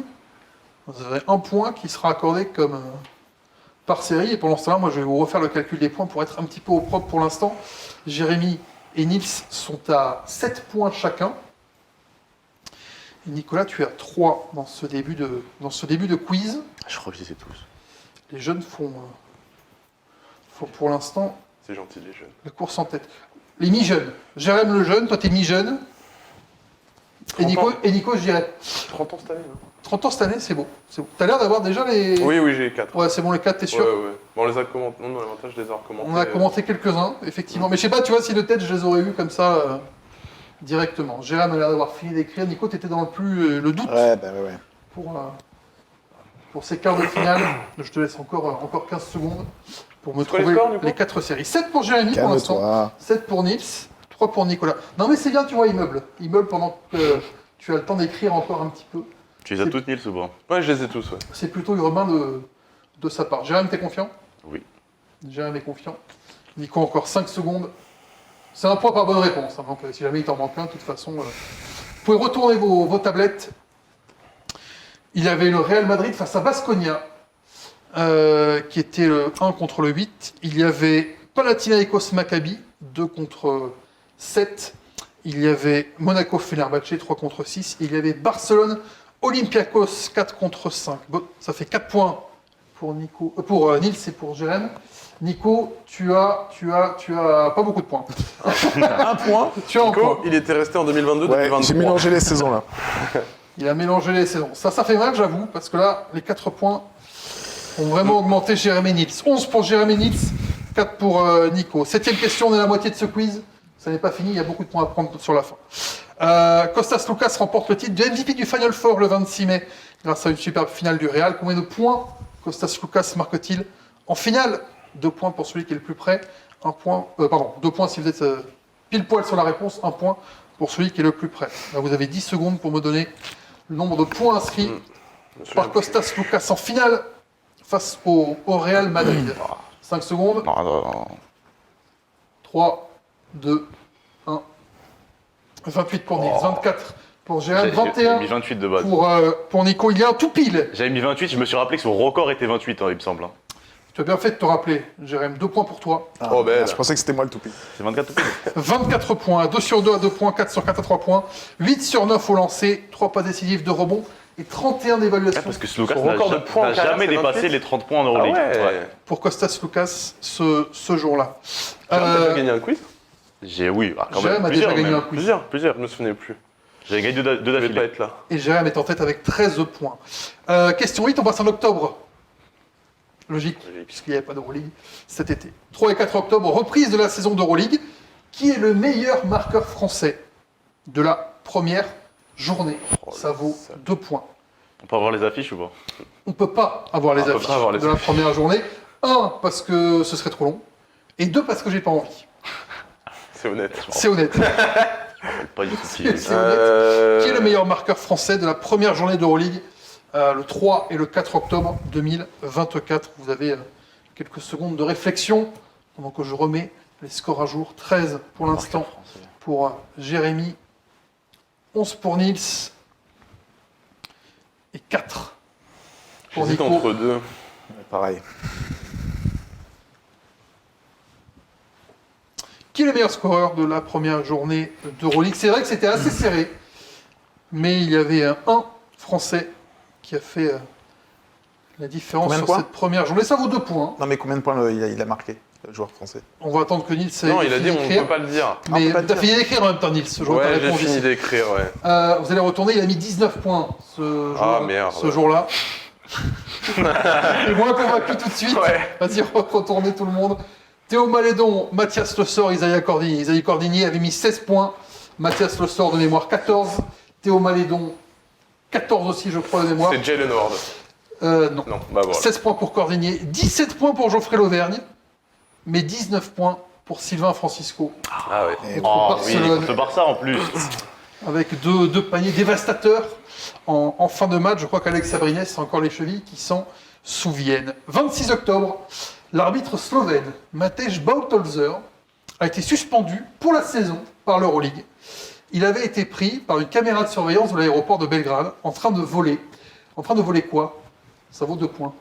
Vous avez 1 point qui sera accordé comme par série, et pendant ce temps-là, moi je vais vous refaire le calcul des points pour être un petit peu au propre pour l'instant. Jérémy et Nils sont à 7 points chacun. Et Nicolas, tu es à 3 dans ce début de quiz. Je crois que je les ai tous. Les jeunes font pour l'instant C'est gentil, les jeunes. la course en tête. Les mi-jeunes. Jérém le jeune, toi t'es mi-jeune. Et 30 ans. Nico, je dirais 30 ans cette année, hein. 30 ans cette année, c'est beau. C'est beau. T'as l'air d'avoir déjà les... Oui, j'ai 4. Ouais, c'est bon, les 4, t'es sûr? Ouais. Bon, on les a commentés. Non, l'avantage, je les ai recommentés. On a commenté quelques-uns, effectivement. Mais je sais pas, tu vois, si de tête, je les aurais vus comme ça, directement. Jérém a l'air d'avoir fini d'écrire. Nico, t'étais dans le doute Ouais. pour ces quarts de finale. Je te laisse encore 15 secondes pour me C'est quoi les trouver scores, du coup les 4 séries. 7 pour Jérémy pour l'instant. Calme-toi. 7 pour Nils, 3 pour Nicolas. Non mais c'est bien, tu vois, immeuble. Immeuble pendant que tu as le temps d'écrire encore un petit peu. Tu les as toutes, Nils, ou pas? Ouais, je les ai tous, ouais. C'est plutôt urbain de sa part. Jérém, t'es confiant? Oui. Jérém est confiant. Nico, encore 5 secondes. C'est 1 point par bonne réponse. Donc si jamais il t'en manque un, de toute façon, vous pouvez retourner vos tablettes. Il y avait le Real Madrid face à Baskonia, qui était le 1 contre le 8. Il y avait Panathinaikos Maccabi, 2 contre 7. Il y avait Monaco Fenerbahçe, 3 contre 6. Il y avait Barcelone Olympiakos, 4 contre 5. Bon, ça fait 4 points pour Nils et pour Jérém. Nico, tu as pas beaucoup de points. 1 point. Tu as un point. Nico, il était resté en 2022, Ouais, 2023. j'ai mélangé les saisons là. Il a mélangé les saisons. Ça fait mal, j'avoue, parce que là, les 4 points ont vraiment augmenté Jérémy Nils. 11 pour Jérémy Nils, 4 pour Nico. 7ème question, on est à la moitié de ce quiz. Ça n'est pas fini, il y a beaucoup de points à prendre sur la fin. Kostas Loukas remporte le titre de MVP du Final Four le 26 mai grâce à une superbe finale du Real. Combien de points Kostas Loukas marque-t-il en finale? 2 points pour celui qui est le plus près. 2 points si vous êtes pile poil sur la réponse. 1 point pour celui qui est le plus près. Là, vous avez 10 secondes pour me donner le nombre de points inscrits par Kostas Loukas en finale face au Real Madrid. 5 secondes. 3, 2, 1. 28 pour Nils, 24 pour Jérém, 21 J'ai mis 28 de base. pour Nico. Il y a un tout pile. J'avais mis 28, je me suis rappelé que son record était 28, il me semble. Tu as bien fait de te rappeler, Jérém. 2 points pour toi. Je pensais que c'était moi le toupie. C'est 24 tout pile. 24 points, 2 sur 2 à 2 points, 4 sur 4 à 3 points, 8 sur 9 au lancer, 3 passes décisives, 2 rebonds et 31 d'évaluation. Parce que Loukas Son record de points en n'a carrière, jamais c'est dépassé 28. les 30 points en Euroleague. Ouais. Pour Kostas Loukas ce jour-là. T'as déjà gagné un quiz? Oui, quand Jérém même. a déjà gagné même. un quiz. Plusieurs, je me souvenais plus. J'avais gagné 2 Je vais pas d'affilée. être là. Et Jérém est en tête avec 13 points. Question 8, on passe en octobre. Logique, puisqu'il n'y avait pas d'Euroleague cet été. 3 et 4 octobre, reprise de la saison d'Euroleague. Qui est le meilleur marqueur français de la première journée? Ça vaut 2 points. On peut avoir les affiches ou pas? On ne peut pas avoir les on peut affiches pas avoir les de la affiches. première journée. 1, parce que ce serait trop long. Et 2, parce que j'ai pas envie. C'est honnête. C'est honnête. Pas du tout. C'est honnête. Qui est le meilleur marqueur français de la première journée d'Euroleague le 3 et le 4 octobre 2024. Vous avez quelques secondes de réflexion pendant que je remets les scores à jour. 13 pour l'instant pour Jérémy, 11 pour Nils et 4 pour J'hésite Nico. entre deux. Pareil. Qui est le meilleur scoreur de la première journée d'Euroleague? C'est vrai que c'était assez serré, mais il y avait un Français qui a fait la différence Combien de sur points cette première journée. Ça vaut 2 points. Non, mais combien de points il a marqué, le joueur français? On va attendre que Nils ait Non, il a dit fini on ne d'écrire. peut pas le dire. Mais on peut pas le t'as dire. fini d'écrire en même temps, Nils. Je vois ta Ouais, j'ai réponse fini ici. d'écrire, ouais. Vous allez retourner, il a mis 19 points ce Ah, merde. jour-là. Et moins convaincu tout de suite. Ouais. Vas-y, retournez tout le monde. Théo Malédon, Mathias Le Sort, Isaïa Cordini. Isaïa Cordini avait mis 16 points. Mathias Le Sort de mémoire 14. Théo Malédon 14 aussi, je crois, de mémoire. C'est Jalen Ward. Non. Non, bah voilà. 16 points pour Cordinier, 17 points pour Geoffrey Lauvergne, mais 19 points pour Sylvain Francisco. Ah ouais. Et Contre Oui, Barcelone. contre Barça en plus. Avec deux paniers dévastateurs en fin de match. Je crois qu'Alex Sabrines a encore les chevilles qui s'en souviennent. 26 octobre, l'arbitre slovène Matej Bautolzer a été suspendu pour la saison par l'Euroleague. Il avait été pris par une caméra de surveillance de l'aéroport de Belgrade en train de voler. En train de voler quoi? Ça vaut 2 points.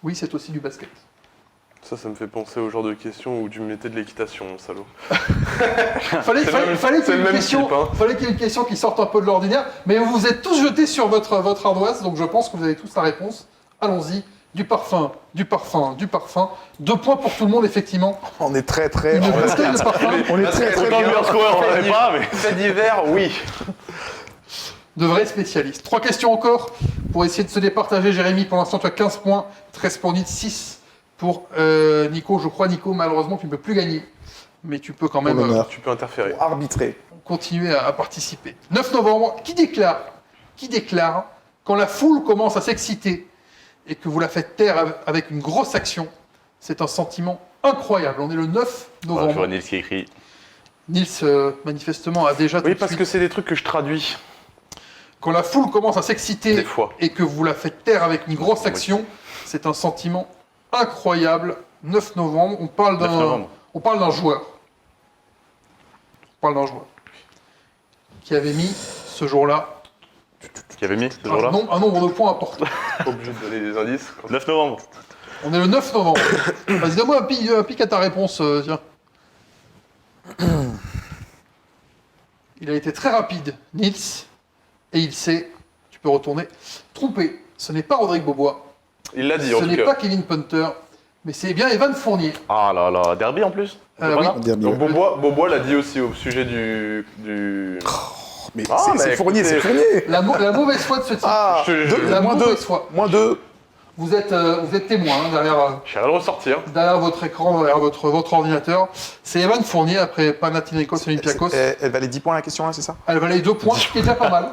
Oui, c'est aussi du basket. Ça me fait penser au genre de questions où tu me mettais de l'équitation, mon salaud. Fallait qu'il y ait c'est le une même question, type, hein. fallait qu'il y ait une question qui sorte un peu de l'ordinaire, mais vous vous êtes tous jetés sur votre ardoise, donc je pense que vous avez tous la réponse. Allons-y. Du parfum, du parfum, du parfum. 2 points pour tout le monde, effectivement. On est très très. Une bouteille de parfum. On est très très Autant le bien. meilleur scoreur, on n'en avait pas, mais. Fait d'hiver, oui. De vrais spécialistes. 3 questions encore pour essayer de se départager. Jérémy, pour l'instant, tu as 15 points. 13 pour Nils, 6 pour Nico. Je crois, Nico, malheureusement, tu ne peux plus gagner. Mais tu peux quand même Pour l'honneur. Tu peux interférer. Pour arbitrer. continuer à participer. 9 novembre, qui déclare quand la foule commence à s'exciter et que vous la faites taire avec une grosse action, c'est un sentiment incroyable. On est le 9 Je novembre. vois Nils qui écrit. Nils, manifestement, a déjà tout Oui, de parce suite- que c'est des trucs que je traduis. Quand la foule commence à s'exciter Des fois. et que vous la faites taire avec une grosse action, c'est un sentiment incroyable. 9 novembre, on parle 9 novembre. d'un joueur. On parle d'un joueur qui avait mis ce jour-là Qui avait mis ce jour-là un nombre de points important. Obligé de donner des indices. 9 novembre. On est le 9 novembre. Vas-y, donne-moi un pic à ta réponse, tiens. Il a été très rapide, Nils, et il s'est, tu peux retourner, trompé. Ce n'est pas Rodrigue Beaubois, Il l'a dit, ce en tout n'est cas. pas Kevin Punter, mais c'est bien Evan Fournier. Ah là là, derby en plus. Oui. Donc Beaubois l'a dit aussi au sujet du... Mais Ah, c'est mais Fournier, écoutez- c'est Fournier. La mauvaise foi de ce type. Ah, Je te jure. La moins mauvaise 2. foi. Moins 2. Vous êtes témoin derrière, Je vais le ressortir. derrière votre écran, derrière votre ordinateur. C'est Evan Fournier après Panathinaikos Olympiakos. Elle valait 10 points la question là, c'est ça? Elle valait 2 points, ce qui est déjà pas mal.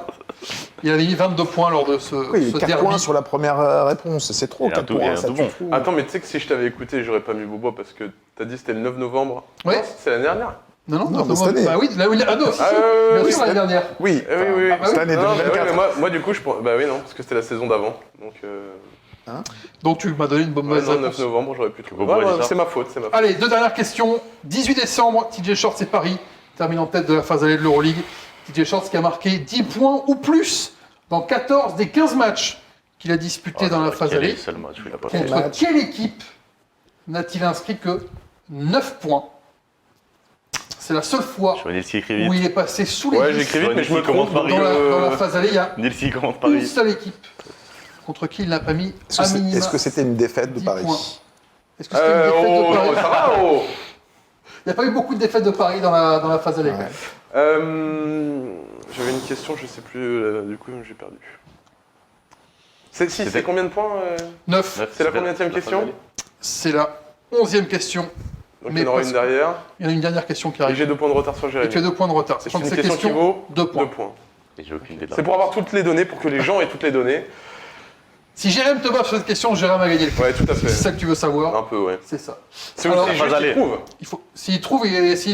Il avait mis 22 points lors de ce, Oui, ce 4 derby. points sur la première réponse, c'est trop, Il y a 4 un points. tout Ça bon. tue tout. Attends, mais tu sais que si je t'avais écouté, j'aurais pas mis Bobo parce que t'as dit c'était le 9 novembre. Ouais. Non, c'est l'année dernière. Non, Non, mais cette année. Bah oui, là où il ah non, si, Ah, si. oui, Bien sûr, l'année dernière. Oui, Eh oui. Ah, bah cette oui. année Non, bah oui, 2024. mais moi, du coup, je pense. Bah oui, non, parce que c'était la saison d'avant. Donc. Donc tu m'as donné une bonne Ouais, mauvaise non, 9 réponse. novembre, j'aurais pu trouver. Bobo a dit ça. C'est ma faute, c'est ma faute. Allez, 2 dernières questions. 18 décembre, TJ Shorts et Paris termine en tête de la phase allée de l'Euroleague. TJ Shorts qui a marqué 10 points ou plus dans 14 des 15 matchs qu'il a disputés dans la phase Quel est allée. le seul match où il a pas fait. Quel Contre match. quelle équipe n'a-t-il inscrit que 9 points? C'est la seule fois Je vois Nils qui écrit où vite. il est passé sous les Ouais, 10 j'écris vite, mais je me Comment trompe. Paris, dans la phase allée. Il y a Nils qui commente une Paris. seule équipe contre qui il n'a pas mis Est-ce que à c'est- minima est-ce que c'était une défaite de 10 Paris? points. Est-ce que c'était une défaite de Oh, Paris? ça va, oh. Il n'y a pas eu beaucoup de défaites de Paris dans la phase allée. Ouais. J'avais une question, je sais plus, du coup, j'ai perdu. C'est combien de points 9. C'est la combienième question? C'est la 11e question. Donc Mais il y en aura parce une que- derrière. Il y en a une dernière question qui Et arrive. j'ai 2 points de retard sur Et tu as Jérémy. 2 points de retard. C'est Sachant que une cette question qui vaut 2 points. 2 points. Et j'ai aucune idée de la C'est pour avoir toutes les données, pour que les gens aient toutes les données. Si Jérém te bat sur cette question, Jérém a gagné le quiz. Ouais, tout à C'est fait. ça que tu veux savoir. Un peu, ouais. C'est ça. C'est Alors, aussi phase juste allée. qu'il trouve. Il faut, s'il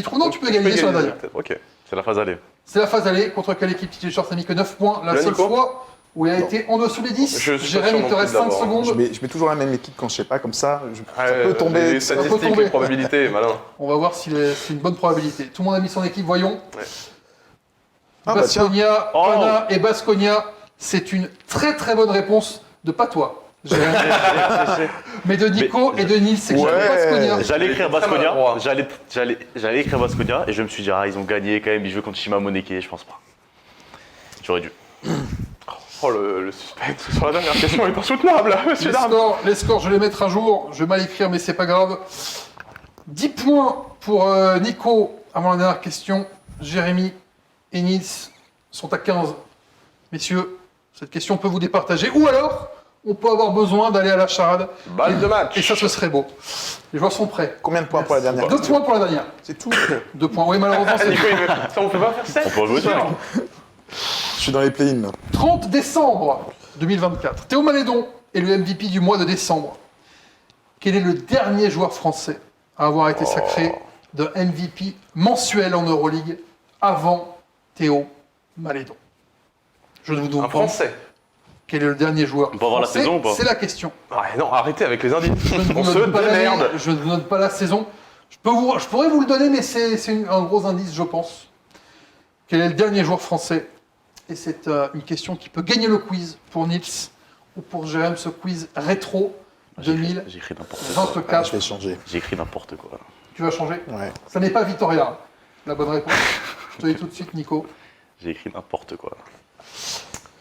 trouve, non, tu peux gagner sur la dernière. peut-être. Ok. C'est la phase allée. C'est la phase allée contre quelle équipe TJ Shorts n'a mis que 9 points. La Là, seule Nico fois où il a été en dessous des 10. Je suis pas Jérém, sûr il non te plus reste 5 d'abord. secondes. Je mets toujours la même équipe quand je sais pas, comme ça, ça Ouais, peut tomber. Les ça peut statistiques, tomber. les probabilités, malin. On va voir si c'est une bonne probabilité. Tout le monde a mis son équipe, voyons. Ah bah tiens, Basconia, Oh. Pana et Basconia, c'est une très très bonne réponse de pas toi, Jérém. Mais de Nico et de Nils, c'est que Ouais. Basconia. J'allais écrire Très Basconia. maladroit. J'allais écrire Basconia et je me suis dit, ah, ils ont gagné quand même, ils jouent contre Shimamone-Ke, je pense pas. J'aurais dû. Oh, le suspense sur la dernière question est insoutenable, monsieur Darme. Les scores, je vais les mettre à jour. Je vais mal écrire, mais c'est pas grave. 10 points pour Nico avant la dernière question. Jérémy et Nils sont à 15. Messieurs, cette question peut vous départager. Ou alors, on peut avoir besoin d'aller à la charade. Balle de match. Et ça, ce serait beau. Les joueurs sont prêts. combien de points pour la dernière 2 points pour la dernière. C'est tout. 2 points. Oui, malheureusement, Ah, c'est Nico, ça, on peut pas faire 7. On peut jouer ça. Je suis dans les play-in. là. 30 décembre 2024. Théo Malédon est le MVP du mois de décembre. Quel est le dernier joueur français à avoir été sacré de MVP mensuel en Euroleague avant Théo Malédon? Je ne vous Un demande pas français. quel est le dernier joueur On peut avoir la français, saison ou pas C'est la question. Ouais, non, arrêtez avec les indices. Je ne On vous se donne pas l'année, démerde. je ne vous donne pas la saison. Je pourrais vous le donner, mais c'est un gros indice, je pense. Quel est le dernier joueur français? Et c'est une question qui peut gagner le quiz pour Nils ou pour Jérém, ce quiz rétro J'ai écrit n'importe quoi. 2024. Je vais changer. J'ai écrit n'importe quoi. Tu vas changer? Ouais. Ça n'est pas Victoria, la bonne réponse. Je te dis tout de suite, Nico. J'ai écrit n'importe quoi.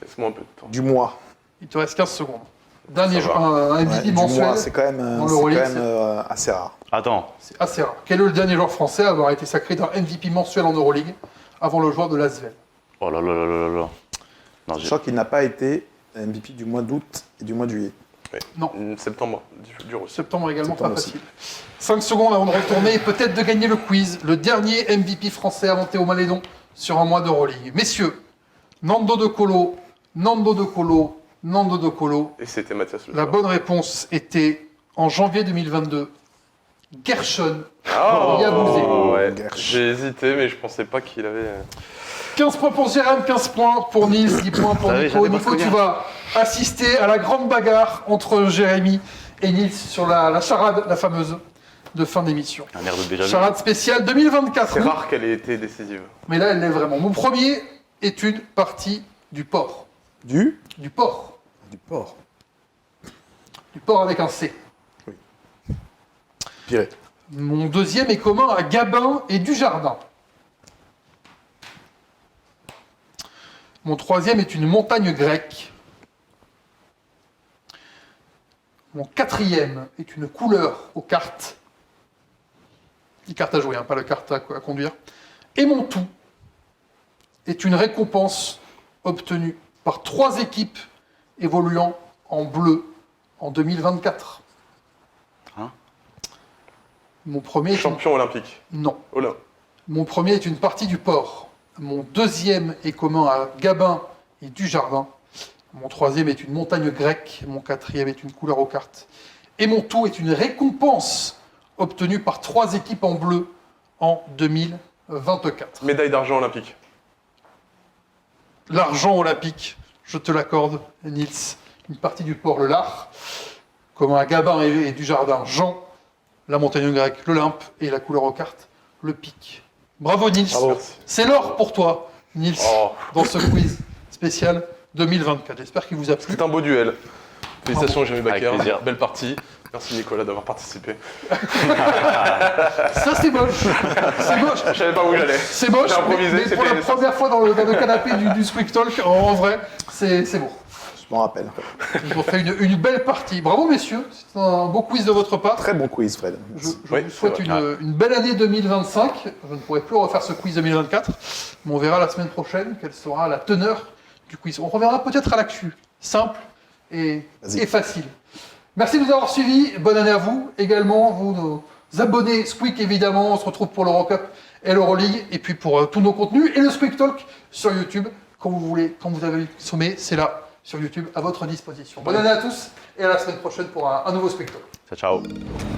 Laisse-moi un peu de temps. Du mois. Il te reste 15 secondes. Dernier Ça joueur, un Ouais, MVP du mensuel, mois, c'est quand même, dans l'Euroleague, assez rare. Attends, c'est assez rare. Quel est le dernier joueur français à avoir été sacré d'un MVP mensuel en Euroleague avant le joueur de l'Asvel? oh là là là là là. Non, Je crois qu'il n'a pas été MVP du mois d'août et du mois de juillet. Septembre, du Russe. Septembre également, Septembre pas aussi. facile. 5 secondes avant de retourner et peut-être de gagner le quiz. Le dernier MVP français avant Théo Malédon sur un mois d'Euroleague. Messieurs, Nando De Colo, Nando De Colo, Nando De Colo. Et c'était Mathias Le La Soir. bonne réponse était en janvier 2022. Gershon. Oh, Yabouzé. ouais. Gersh. J'ai hésité, mais je pensais pas qu'il avait. 15 points pour Jérém, 15 points pour Nils, 10 points pour Ah oui, Nico. j'avais Nico, pas tu souvenir. vas assister à la grande bagarre entre Jérémy et Nils sur la charade, la fameuse, de fin d'émission. un air de déjà vu. Charade spéciale 2024. C'est rare qu'elle ait été décisive. Mais là, elle l'est vraiment. Mon premier est une partie du porc. Du Du porc. porc. Du porc avec un C. Piré. Mon deuxième est commun à Gabin et Dujardin. Mon troisième est une montagne grecque. Mon quatrième est une couleur aux cartes. Les cartes à jouer, hein, pas la carte à conduire. Et mon tout est une récompense obtenue par 3 équipes évoluant en bleu en 2024. Hein? Mon premier est Champion olympique. Non. Oh là. Mon premier est une partie du port. Mon deuxième est commun à Gabin et Dujardin. Mon troisième est une montagne grecque. Mon quatrième est une couleur aux cartes. Et mon tout est une récompense obtenue par 3 équipes en bleu en 2024. Médaille d'argent olympique. L'argent olympique, je te l'accorde, Nils. Une partie du port, le Lard. Commun à Gabin et Dujardin, Jean. La montagne grecque, l'Olympe. Et la couleur aux cartes, le pic. Bravo Nils. Bravo. C'est l'or pour toi, Nils, Oh. dans ce quiz spécial 2024. J'espère qu'il vous a plu. C'est un beau duel. Félicitations, Jérémy Avec Baker. plaisir. Belle partie. Merci Nicolas d'avoir participé. Ça, c'est moche. C'est moche. Je savais pas où j'allais. C'est moche, J'ai improvisé, mais pour la c'était- première fois dans le canapé du Squeak Talk, en vrai, c'est bon. Je m'en rappelle. Ils ont fait une belle partie. Bravo, messieurs. C'est un beau quiz de votre part. Très bon quiz, Fred. Je Oui, vous souhaite c'est vrai. une belle année 2025. Je ne pourrai plus refaire ce quiz 2024, mais on verra la semaine prochaine quelle sera la teneur du quiz. On reviendra peut-être à l'actu, simple et Vas-y. facile. Merci de nous avoir suivis. Bonne année à vous également, vous nos abonnés Squeak évidemment. On se retrouve pour l'Eurocup et l'Euroleague, et puis pour tous nos contenus et le Squeak Talk sur YouTube. Quand vous voulez, quand vous avez consommé, c'est là sur YouTube à votre disposition. Bonne année à tous et à la semaine prochaine pour un nouveau Squeak Talk. Ciao, ciao.